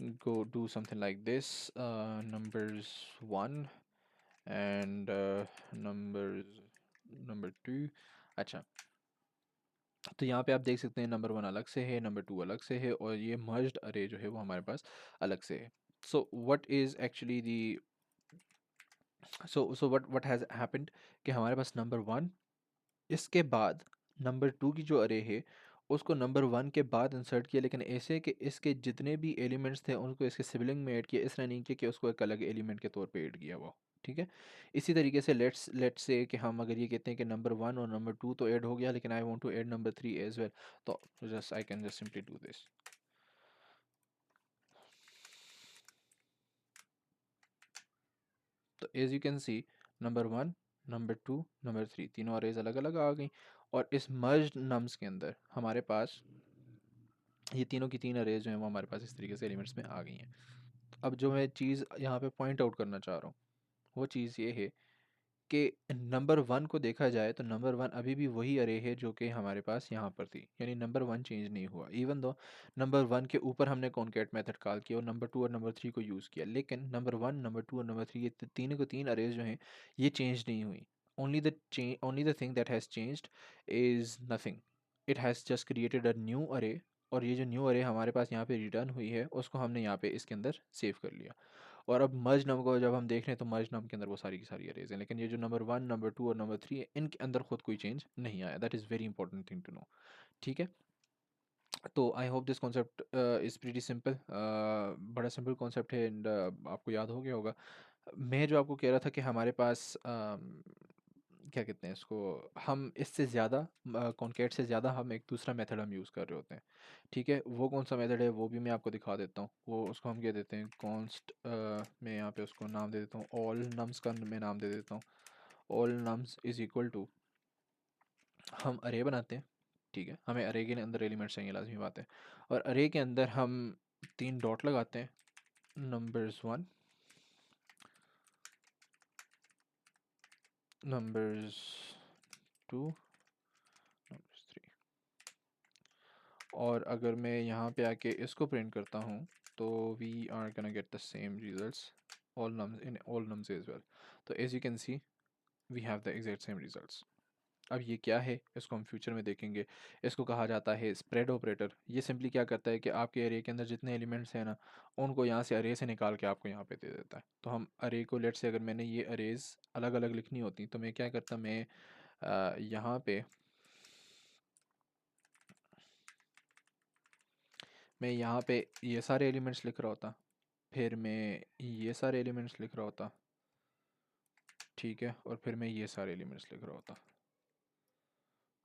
go do something like this, numbers 1 and numbers number 2, अच्छा, तो यहाँ पे आप देख सकते हैं नंबर 1 अलग से है, नंबर 2 अलग से है, और ये मर्ज्ड अरे जो है वो हमारे पास अलग से है। So what is actually the so what has happened कि हमारे पास नंबर 1, इसके बाद नंबर 2 की जो अरे है उसको नंबर 1 के बाद इंसर्ट किया, लेकिन ऐसे कि इसके जितने भी एलिमेंट्स थे उनको इसके सिबलिंग में ऐड किया, इस तरह नहीं किया कि उसको एक अलग एलिमेंट के तौर पे ऐड किया वो, ठीक है? इसी तरीके से लेट्स से कि हम अगर ये कहते हैं कि नंबर 1 और नंबर 2 तो ऐड हो गया, लेकिन I want to add number 3 as well, तो just I can just simply do this. तो as you can see, number 1, number 2, number 3, तीनों अरेज अलग अलग आ गई, और इस मर्ज्ड नम्स के अंदर हमारे पास ये तीनों की तीन अरेज जो हैं वो हमारे पास इस तरीके से एलिमेंट्स में आ गई हैं। अब जो मैं चीज़ यहाँ पे पॉइंट आउट करना चाह रहा हूँ वो चीज़ ये है कि नंबर वन को देखा जाए तो नंबर वन अभी भी वही अरे है जो कि हमारे पास यहाँ पर थी, यानी नंबर वन चेंज नहीं हुआ। इवन दो नंबर वन के ऊपर हमने कॉन्कैट मेथड कॉल किया और नंबर टू और नंबर थ्री को यूज़ किया, लेकिन नंबर वन, नंबर टू और नंबर थ्री ये तीन को तीन अरेज जो हैं ये चेंज नहीं हुई। Only the thing that has changed is nothing, it has just created a new अरे, और ये जो न्यू अरे हमारे पास यहाँ पे रिटर्न हुई है उसको हमने यहाँ पे इसके अंदर सेव कर लिया। और अब मर्ज नम को जब हम देख रहे हैं तो मर्ज नम के अंदर वो सारी की सारी अरेज हैं, लेकिन ये जो नंबर वन, नंबर टू और नंबर थ्री है इनके अंदर खुद कोई चेंज नहीं आया। That is very important thing to know. ठीक है, तो I hope this concept is pretty simple, बड़ा सिंपल कॉन्सेप्ट है एंड आपको याद हो गया होगा। मैं जो आपको कह रहा था कि हमारे पास क्या कहते हैं इसको, हम इससे ज़्यादा कॉन्कैट से ज़्यादा हम एक दूसरा मेथड हम यूज़ कर रहे होते हैं। ठीक है, वो कौन सा मेथड है वो भी मैं आपको दिखा देता हूँ। वो उसको हम कह देते हैं कॉन्स्ट, मैं यहाँ पे उसको नाम दे देता हूँ ऑल नम्स का मैं नाम दे देता हूँ। All nums is equal to, हम अरे बनाते हैं। ठीक है, हमें अरे के अंदर एलिमेंट्स चाहिए, लाजमी बात है। और अरे के अंदर हम तीन डॉट लगाते हैं, numbers one, numbers two, numbers three. और अगर मैं यहाँ पे आके इसको प्रिंट करता हूँ तो we are gonna get the same results all nums in all nums as well. तो as you can see we have the exact same results. अब ये क्या है इसको हम फ्यूचर में देखेंगे। इसको कहा जाता है स्प्रेड ऑपरेटर। ये सिंपली क्या करता है कि आपके अरे के अंदर जितने एलिमेंट्स हैं ना उनको यहाँ से अरे से निकाल के आपको यहाँ पे दे देता है। तो हम अरे को लेट से अगर मैंने ये अरेज अलग अलग लिखनी होती तो मैं क्या करता, मैं यहाँ पे ये सारे एलिमेंट्स लिख रहा होता, फिर मैं ये सारे एलिमेंट्स लिख रहा होता। ठीक है, और फिर मैं ये सारे एलिमेंट्स लिख रहा होता।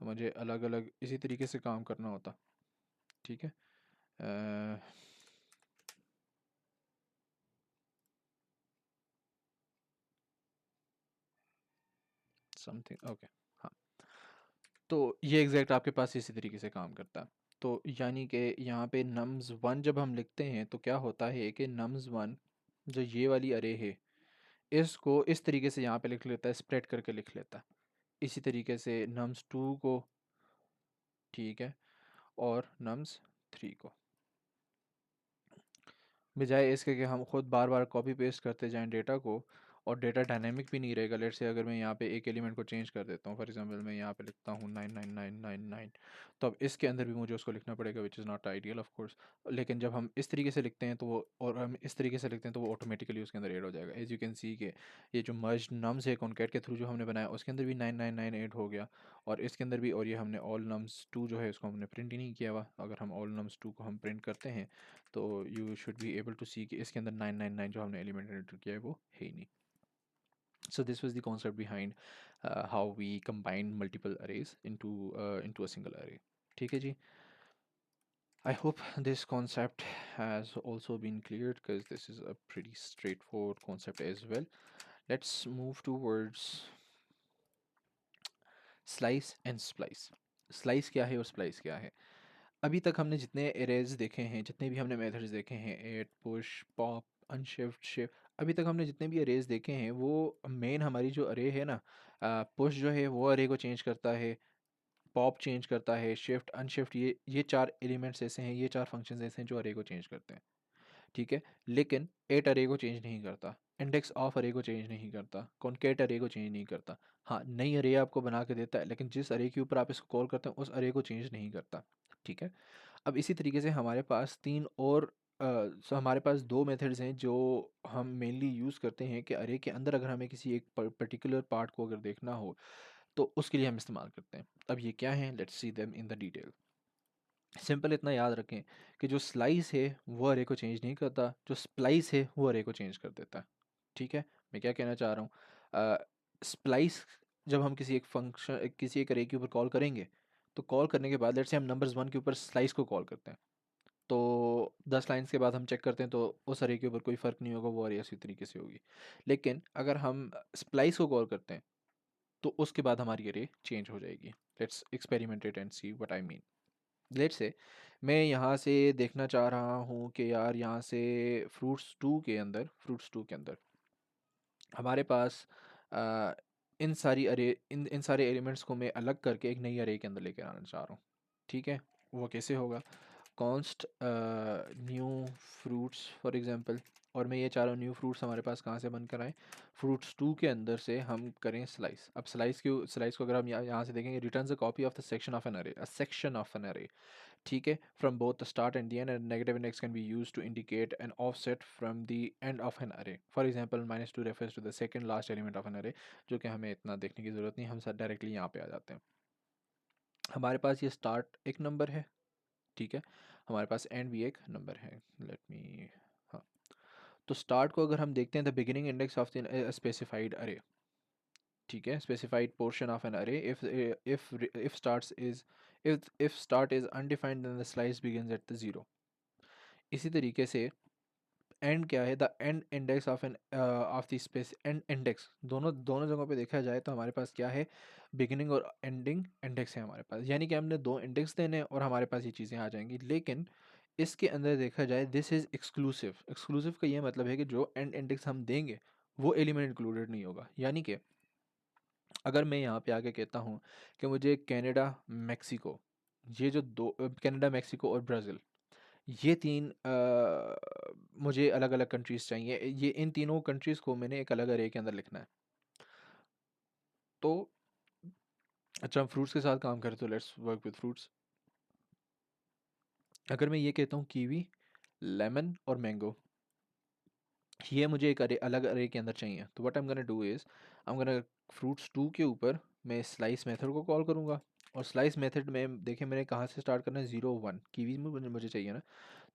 तो मुझे अलग अलग इसी तरीके से काम करना होता। ठीक है, समथिंग ओके, हाँ। तो ये एग्जैक्ट आपके पास इसी तरीके से काम करता है। तो यानी कि यहाँ पे नम्स वन जब हम लिखते हैं तो क्या होता है कि नम्स वन जो ये वाली अरे है इसको इस तरीके से यहाँ पे लिख लेता है, स्प्रेड करके लिख लेता है। इसी तरीके से नम्स टू को, ठीक है, और नम्स थ्री को, बजाय इसके कि हम खुद बार बार कॉपी पेस्ट करते जाएं डेटा को, और डेटा डायनेमिक भी नहीं रहेगा। लेट से अगर मैं यहाँ पे एक एलिमेंट को चेंज कर देता हूँ, फॉर एग्जांपल मैं यहाँ पे लिखता हूँ 99999, तो अब इसके अंदर भी मुझे उसको लिखना पड़ेगा, which is not ideal of course. लेकिन जब हम इस तरीके से लिखते हैं तो वो, और हम इस तरीके से लिखते हैं तो वो ऑटोमेटिकली उसके अंदर ऐड हो जाएगा। एज यू कैन सी के ये जो मर्ज नम्स है कॉन्कैट के थ्रू जो हमने बनाया उसके अंदर भी 999 ऐड हो गया, और इसके अंदर भी। और ये हमने ऑल नम्स टू जो है उसको हमने प्रिंट ही नहीं किया हुआ। अगर हम ऑल नम्स टू को हम प्रिंट करते हैं तो you should be able to see कि इसके अंदर 999 जो हमने एलिमेंट एंटर किया है वो है ही नहीं। So this was the concept behind how we combine multiple arrays into a single array. ठीक है जी, I hope this concept has also been cleared because this is a pretty straightforward concept as well. Let's move towards slice and splice. Slice क्या है और splice क्या है? अभी तक हमने जितने एरेज देखे हैं, जितने भी हमने मेथड्स देखे हैं, add, push, pop, unshift, shift, अभी तक हमने जितने भी अरेज देखे हैं वो मेन हमारी जो अरे है ना, पुश जो है वो अरे को चेंज करता है, पॉप चेंज करता है, शिफ्ट, अनशिफ्ट, ये चार एलिमेंट्स ऐसे हैं, ये चार फंक्शंस ऐसे हैं जो अरे को चेंज करते हैं। ठीक है, लेकिन एट अरे को चेंज नहीं करता, इंडेक्स ऑफ अरे को चेंज नहीं करता, कॉन्केट अरे को चेंज नहीं करता। हाँ, नई अरे आपको बना के देता है, लेकिन जिस अरे के ऊपर आप इसको कॉल करते हैं उस अरे को चेंज नहीं करता। ठीक है, अब इसी तरीके से हमारे पास तीन और हमारे पास दो मेथड्स हैं जो हम मेनली यूज़ करते हैं कि अरे के अंदर अगर हमें किसी एक पर्टिकुलर पार्ट को अगर देखना हो तो उसके लिए हम इस्तेमाल करते हैं। अब ये क्या है, let's see them in the detail. Simple इतना याद रखें कि जो स्लाइस है वो अरे को चेंज नहीं करता, जो स्प्लाइस है वो अरे को चेंज कर देता है। ठीक है, मैं क्या कहना चाह रहा हूँ, स्प्लाइस जब हम किसी एक फंक्शन किसी एक अरे के ऊपर कॉल करेंगे तो कॉल करने के बाद लेट्स से हम नंबर्स वन के ऊपर स्लाइस को कॉल करते हैं, तो 10 लाइन्स के बाद हम चेक करते हैं तो उस अरे के ऊपर कोई फ़र्क नहीं होगा, वो अरे इसी तरीके से होगी। लेकिन अगर हम स्प्लाइस को कॉल करते हैं तो उसके बाद हमारी अरे चेंज हो जाएगी। Let's experiment it and see what I mean. Let's say मैं यहाँ से देखना चाह रहा हूँ कि यार यहाँ से फ्रूट्स टू के अंदर हमारे पास इन सारी अरे इन सारे एलिमेंट्स को मैं अलग करके एक नई अरे के अंदर लेकर आना चाह रहा हूँ। ठीक है, वो कैसे होगा? Const new fruits for example, और मैं ये चाह रहा हूँ न्यू फ्रूट्स हमारे पास कहाँ से बनकर आए, फ्रूट्स टू के अंदर से हम करें स्लाइस। अब स्लाइस को अगर हम यहाँ से देखेंगे, returns a copy of the section of an array, a section of an array. ठीक है, from both the start and the end, and negative index can be use to indicate an offset from the end of an array. For example -2 refers to the second last element of an array, जो कि हमें इतना देखने की ज़रूरत नहीं, हम sir directly यहाँ पे आ जाते हैं। हमारे पास ये स्टार्ट एक नंबर है, ठीक है, हमारे पास एंड भी एक नंबर है। लेट मी, हाँ, तो स्टार्ट को अगर हम देखते हैं, the beginning index of the specified array, ठीक है, specified portion of an array, if starts is if start is undefined then the slice begins at the zero. इसी तरीके से एंड क्या है, the end index of an of the space, end index, दोनों दोनों जगहों पे देखा जाए तो हमारे पास क्या है, बिगिनिंग और एंडिंग इंडेक्स है हमारे पास, यानी कि हमने दो इंडेक्स देने हैं और हमारे पास ये चीज़ें आ जाएंगी। लेकिन इसके अंदर देखा जाए, दिस इज़ एक्सक्लूसिव। एक्सक्लूसिव का ये मतलब है कि जो एंड इंडेक्स हम देंगे वो एलिमेंट इंक्लूडेड नहीं होगा। यानी कि अगर मैं यहाँ पे आके कहता हूँ कि मुझे कनाडा, मेक्सिको, ये जो दो कनाडा, मेक्सिको और ब्राज़ील, ये तीन मुझे अलग अलग कंट्रीज़ चाहिए, ये इन तीनों कंट्रीज़ को मैंने एक अलग अरे के अंदर लिखना है। तो अच्छा, हम फ्रूट्स के साथ काम करें तो लेट्स वर्क विद फ्रूट्स। अगर मैं ये कहता हूँ कीवी, लेमन और मैंगो, ये मुझे एक अरे, अलग अरे के अंदर चाहिए, तो what I am gonna do is, I am gonna fruits two के ऊपर मैं स्लाइस मेथड को कॉल करूँगा। और स्लाइस मेथड में देखिए मैंने कहाँ से स्टार्ट करना है, 0 1, कीवी में मुझे चाहिए ना,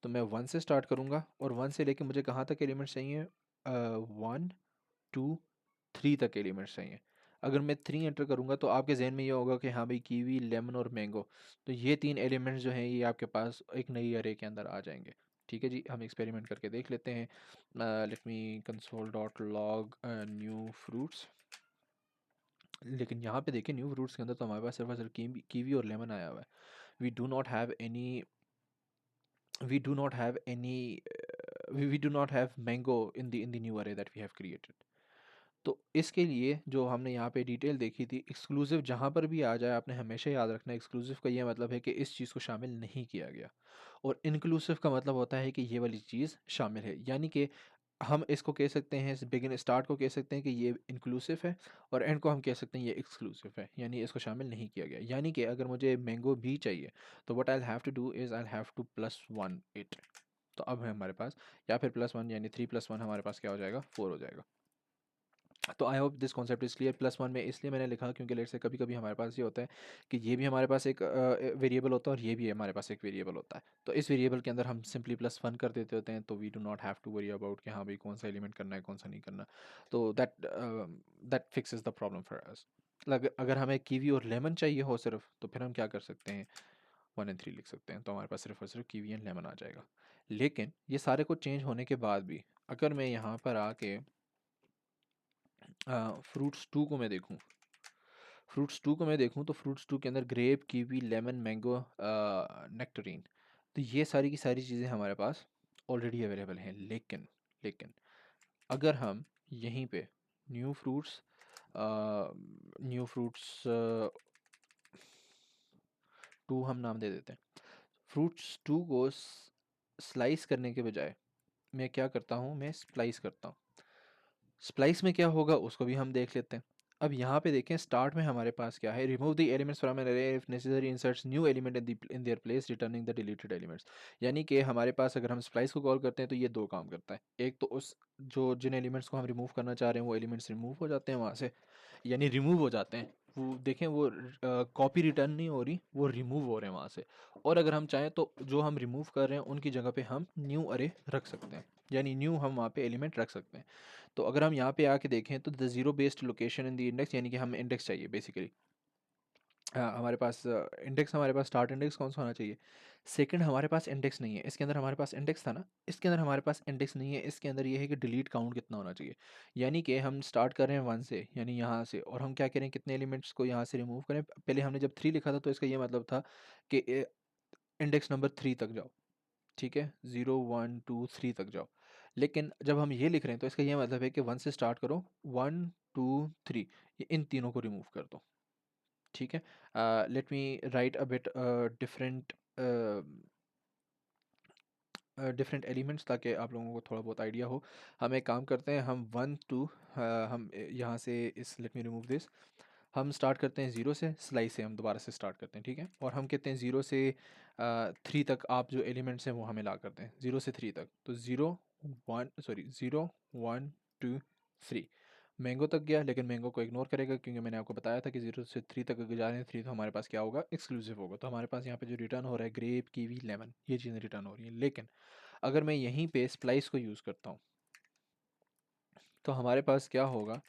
तो मैं 1 से स्टार्ट करूँगा और 1 से लेके मुझे कहाँ तक एलिमेंट्स चाहिए, 1 2 3 तक एलिमेंट्स चाहिए। अगर मैं 3 एंटर करूँगा तो आपके जहन में ये होगा कि हाँ भाई, कीवी, लेमन और मैंगो, तो ये तीन एलिमेंट्स जो हैं ये आपके पास एक नई अरे के अंदर आ जाएंगे। ठीक है जी, हम एक्सपेरिमेंट करके देख लेते हैं। Let me console dot log new fruits. लेकिन यहाँ पे देखिए न्यू फ्रूट्स के अंदर तो हमारे पास सिर्फ और सिर्फ कीवी और लेमन आया हुआ है। We do not have any we do not have any we do not have mango in the new array that we have created. तो इसके लिए जो हमने यहाँ पे डिटेल देखी थी, एक्सक्लूसिव जहाँ पर भी आ जाए आपने हमेशा याद रखना है, एक्सक्लूसिव का ये मतलब है कि इस चीज़ को शामिल नहीं किया गया, और इंक्लूसिव का मतलब होता है कि ये वाली चीज़ शामिल है। यानी कि हम इसको कह सकते हैं, बिगिन स्टार्ट को कह सकते हैं कि ये इंक्लूसिव है, और एंड को हम कह सकते हैं ये एक्सक्लूसिव है, यानी इसको शामिल नहीं किया गया। यानी कि अगर मुझे मैंगो भी चाहिए तो what I have to do is I have to +1 it. तो अब है हमारे पास, या फिर +1, यानी 3 + 1 हमारे पास क्या हो जाएगा, 4 हो जाएगा। तो I hope this concept is clear. +1 में इसलिए मैंने लिखा क्योंकि लेट से कभी कभी हमारे पास ये होता है कि ये भी हमारे पास एक वेरिएबल होता है और ये भी हमारे पास एक वेरिएबल होता है। तो इस वेरिएबल के अंदर हम सिंपली +1 कर देते होते हैं, तो we do not have to worry about कि हाँ भाई कौन सा एलिमेंट करना है कौन सा नहीं करना। तो that fixes the problem for us. अगर हमें कीवी और लेमन चाहिए हो सिर्फ, तो फिर हम क्या कर सकते हैं, 1 एंड 3 लिख सकते हैं, तो हमारे पास सिर्फ और सिर्फ कीवी एंड लेमन आ जाएगा। लेकिन ये सारे कुछ चेंज होने के बाद भी अगर मैं यहाँ पर आके फ्रूट्स टू को मैं देखूँ, तो फ्रूट्स टू के अंदर ग्रेप, कीवी, लेमन, मैंगो, नेक्टरीन, तो ये सारी की सारी चीज़ें हमारे पास ऑलरेडी अवेलेबल हैं। लेकिन लेकिन अगर हम यहीं पे new fruits new fruits two हम नाम दे देते हैं, फ्रूट्स टू को स्लाइस करने के बजाय मैं क्या करता हूँ, मैं स्प्लाइस करता हूँ। स्प्लाइस में क्या होगा उसको भी हम देख लेते हैं। अब यहाँ पे देखें, स्टार्ट में हमारे पास क्या है, remove the elements from an array if necessary, inserts new element in their place returning the deleted elements. यानी कि हमारे पास अगर हम स्प्लाइस को कॉल करते हैं तो ये दो काम करता है। एक तो उस जो जिन एलिमेंट्स को हम रिमूव करना चाह रहे हैं वो एलिमेंट्स रिमूव हो जाते हैं वहाँ से, यानी रिमूव हो जाते हैं, वो देखें वो कॉपी रिटर्न नहीं हो रही, वो रिमूव हो रहे हैं वहाँ से। और अगर हम चाहें तो जो हम रिमूव कर रहे हैं उनकी जगह पे हम न्यू अरे रख सकते हैं, यानी न्यू हम वहाँ पे एलिमेंट रख सकते हैं। तो अगर हम यहाँ पे आके देखें तो the zero based location in the index, यानी कि हमें इंडेक्स चाहिए बेसिकली। हमारे पास इंडेक्स, हमारे पास स्टार्ट इंडेक्स कौन सा होना चाहिए, सेकंड हमारे पास इंडेक्स नहीं है, इसके अंदर हमारे पास इंडेक्स था ना, इसके अंदर हमारे पास इंडेक्स नहीं है, इसके अंदर ये है कि डिलीट काउंट कितना होना चाहिए। यानी कि हम स्टार्ट कर रहे हैं 1 से, यानी यहाँ से, और हम क्या करें, कितने एलिमेंट्स को यहाँ से रिमूव करें। पहले हमने जब 3 लिखा था तो इसका ये मतलब था कि इंडेक्स नंबर 3 तक जाओ, ठीक है, 0 1 2 3 तक जाओ। लेकिन जब हम ये लिख रहे हैं तो इसका ये मतलब है कि 1 से स्टार्ट करो, 1 2 3, ये इन तीनों को रिमूव कर दो। ठीक है, let me right a bit different different elements, ताकि आप लोगों को थोड़ा बहुत आइडिया हो। हम एक काम करते हैं, हम 1 2, हम यहाँ से इस, लेट मी रिमूव दिस, हम स्टार्ट करते हैं 0 से, स्लाइस से हम दोबारा से स्टार्ट करते हैं, ठीक है। और हम कहते हैं 0 से 3 तक आप जो एलिमेंट्स हैं वो हमें ला करते हैं 0 से 3 तक। तो 0 1 2 3 मैंगो तक गया, लेकिन मैंगो को इग्नोर करेगा क्योंकि मैंने आपको बताया था कि 0 से 3 तक अगर जा रहे हैं, 3 तो हमारे पास क्या होगा, एक्सक्लूसिव होगा। तो हमारे पास यहाँ पे जो रिटर्न हो रहा है ग्रेप कीवी लेमन, ये चीज़ें रिटर्न हो रही हैं। लेकिन अगर मैं यहीं पे स्प्लाइस को यूज़ करता हूँ तो हमारे पास क्या होगा,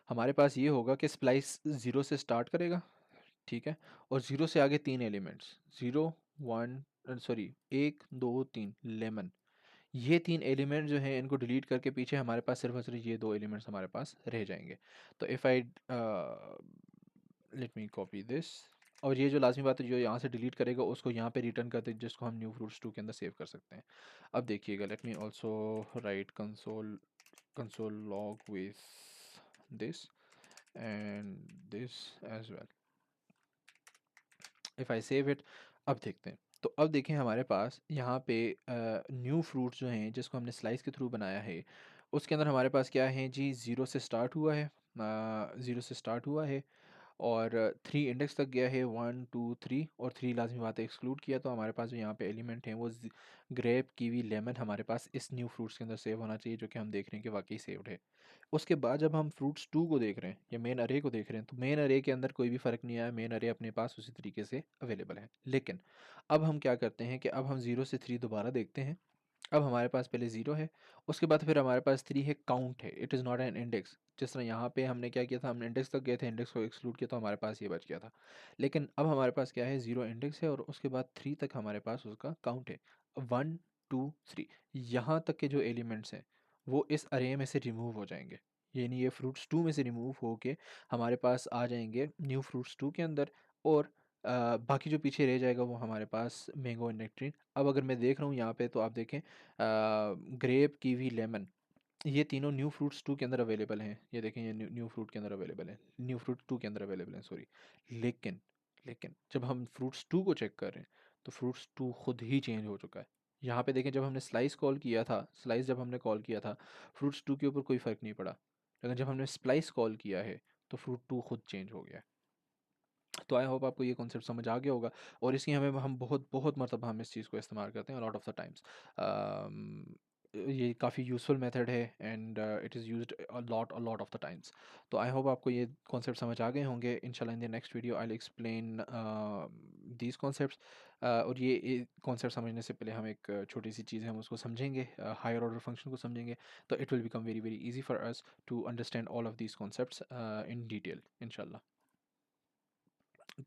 हमारे पास ये होगा कि स्प्लाइस 0 से स्टार्ट करेगा, ठीक है, और 0 से आगे 3 एलिमेंट्स, 0 1 सॉरी 1 2 3 लेमन, ये 3 एलिमेंट जो हैं इनको डिलीट करके पीछे हमारे पास सिर्फ और सिर्फ ये 2 एलिमेंट्स हमारे पास रह जाएंगे। तो if I let me copy this, और ये जो लाजमी बात है जो यहाँ से डिलीट करेगा उसको यहाँ पे रिटर्न कर दे, जिसको हम न्यू फ्रूट्स 2 के अंदर सेव कर सकते हैं। अब देखिएगा, late me also right console log with this and this as well. if I save it, अब देखते हैं। तो अब देखें हमारे पास यहाँ पे न्यू फ्रूट्स जो हैं जिसको हमने स्लाइस के थ्रू बनाया है, उसके अंदर हमारे पास क्या है जी, ज़ीरो से स्टार्ट हुआ है, ज़ीरो से स्टार्ट हुआ है और 3 इंडेक्स तक गया है, 1 2 3, और 3 लाजमी बात है एक्सक्लूड किया। तो हमारे पास जो यहाँ पे एलिमेंट हैं वो ग्रेप कीवी लेमन हमारे पास इस न्यू फ्रूट्स के अंदर सेव होना चाहिए, जो कि हम देख रहे हैं कि वाकई सेव्ड है। उसके बाद जब हम फ्रूट्स 2 को देख रहे हैं या मेन अरे को देख रहे हैं, तो मेन अरे के अंदर कोई भी फ़र्क नहीं आया, मेन अरे अपने पास उसी तरीके से अवेलेबल है। लेकिन अब हम क्या करते हैं कि अब हम 0 से 3 दोबारा देखते हैं। अब हमारे पास पहले 0 है, उसके बाद फिर हमारे पास 3 है, काउंट है, it is not an index. जिस तरह यहाँ पे हमने क्या किया था, हमने इंडेक्स तक गए थे, इंडेक्स को एक्सक्लूड किया तो हमारे पास ये बच गया था। लेकिन अब हमारे पास क्या है, 0 इंडेक्स है और उसके बाद 3 तक हमारे पास उसका काउंट है, 1 2 3, यहाँ तक के जो एलिमेंट्स हैं वो इस अरे में से रिमूव हो जाएंगे। यानी ये फ्रूट्स 2 में से रिमूव होके हमारे पास आ जाएंगे न्यू फ्रूट्स 2 के अंदर, और बाकी जो पीछे रह जाएगा वो हमारे पास मैंगो एंड नेक्ट्रीन। अब अगर मैं देख रहा हूँ यहाँ पे तो आप देखें, ग्रेप कीवी लेमन, ये तीनों न्यू फ्रूट्स 2 के अंदर अवेलेबल हैं। ये देखें, ये न्यू न्यू फ्रूट के अंदर अवेलेबल है, न्यू फ्रूट 2 के अंदर अवेलेबल है, सॉरी। लेकिन लेकिन जब हम फ्रूट्स 2 को चेक कर रहे हैं तो फ्रूट्स 2 खुद ही चेंज हो चुका है। यहाँ पे देखें, जब हमने स्लाइस कॉल किया था, स्लाइस जब हमने कॉल किया था, फ्रूट्स 2 के ऊपर कोई फ़र्क नहीं पड़ा, लेकिन जब हमने स्प्लाइस कॉल किया है तो फ्रूट 2 खुद चेंज हो गया है। तो आई होप आपको ये कॉन्सेप्ट समझ आ गया होगा, और इसकी हमें हम बहुत बहुत मरतबा हम इस चीज़ को इस्तेमाल करते हैं, लॉट ऑफ द टाइम्स। ये काफ़ी यूज़फुल मेथड है and it is used a lot of the times. तो आई होप आपको ये कॉन्सेप्ट समझ आ गए होंगे। इंशाल्लाह in the next video I will explain these concepts, और ये कॉन्सेप्ट समझने से पहले हम एक छोटी सी चीज़ है हम उसको समझेंगे, हायर ऑर्डर फंक्शन को समझेंगे। तो it will become very very easy for us to understand all of these concepts in detail इंशाल्लाह।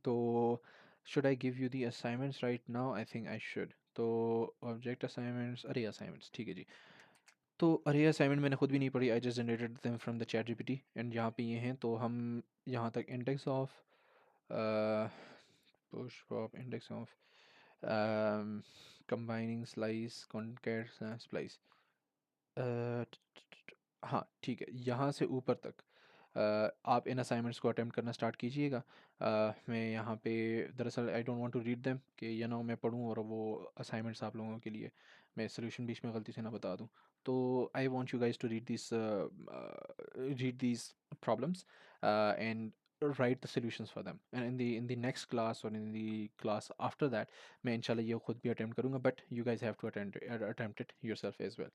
तो should I give you the assignments right now, I think I should. तो object assignments, array assignments, ठीक है जी। तो अरे assignment मैंने खुद भी नहीं पढ़ी, I just generated them from the ChatGPT, एंड यहाँ पे ये हैं। तो हम यहाँ तक index of push pop, index of combining slice concat splice, हाँ ठीक है, यहाँ से ऊपर तक आप इन असाइनमेंट्स को अटेम्प्ट करना स्टार्ट कीजिएगा। मैं यहाँ पे दरअसल I don't want to read them, कि मैं पढूँ और वो असाइनमेंट्स आप लोगों के लिए मैं सोल्यूशन बीच में गलती से ना बता दूँ। तो I want you guys to read these problems and write the solutions for them, and in the next class or in the class after that मैं इंशाल्लाह ये खुद भी अटेम्प्ट करूँगा, but you guys have to attempt it yourself as well.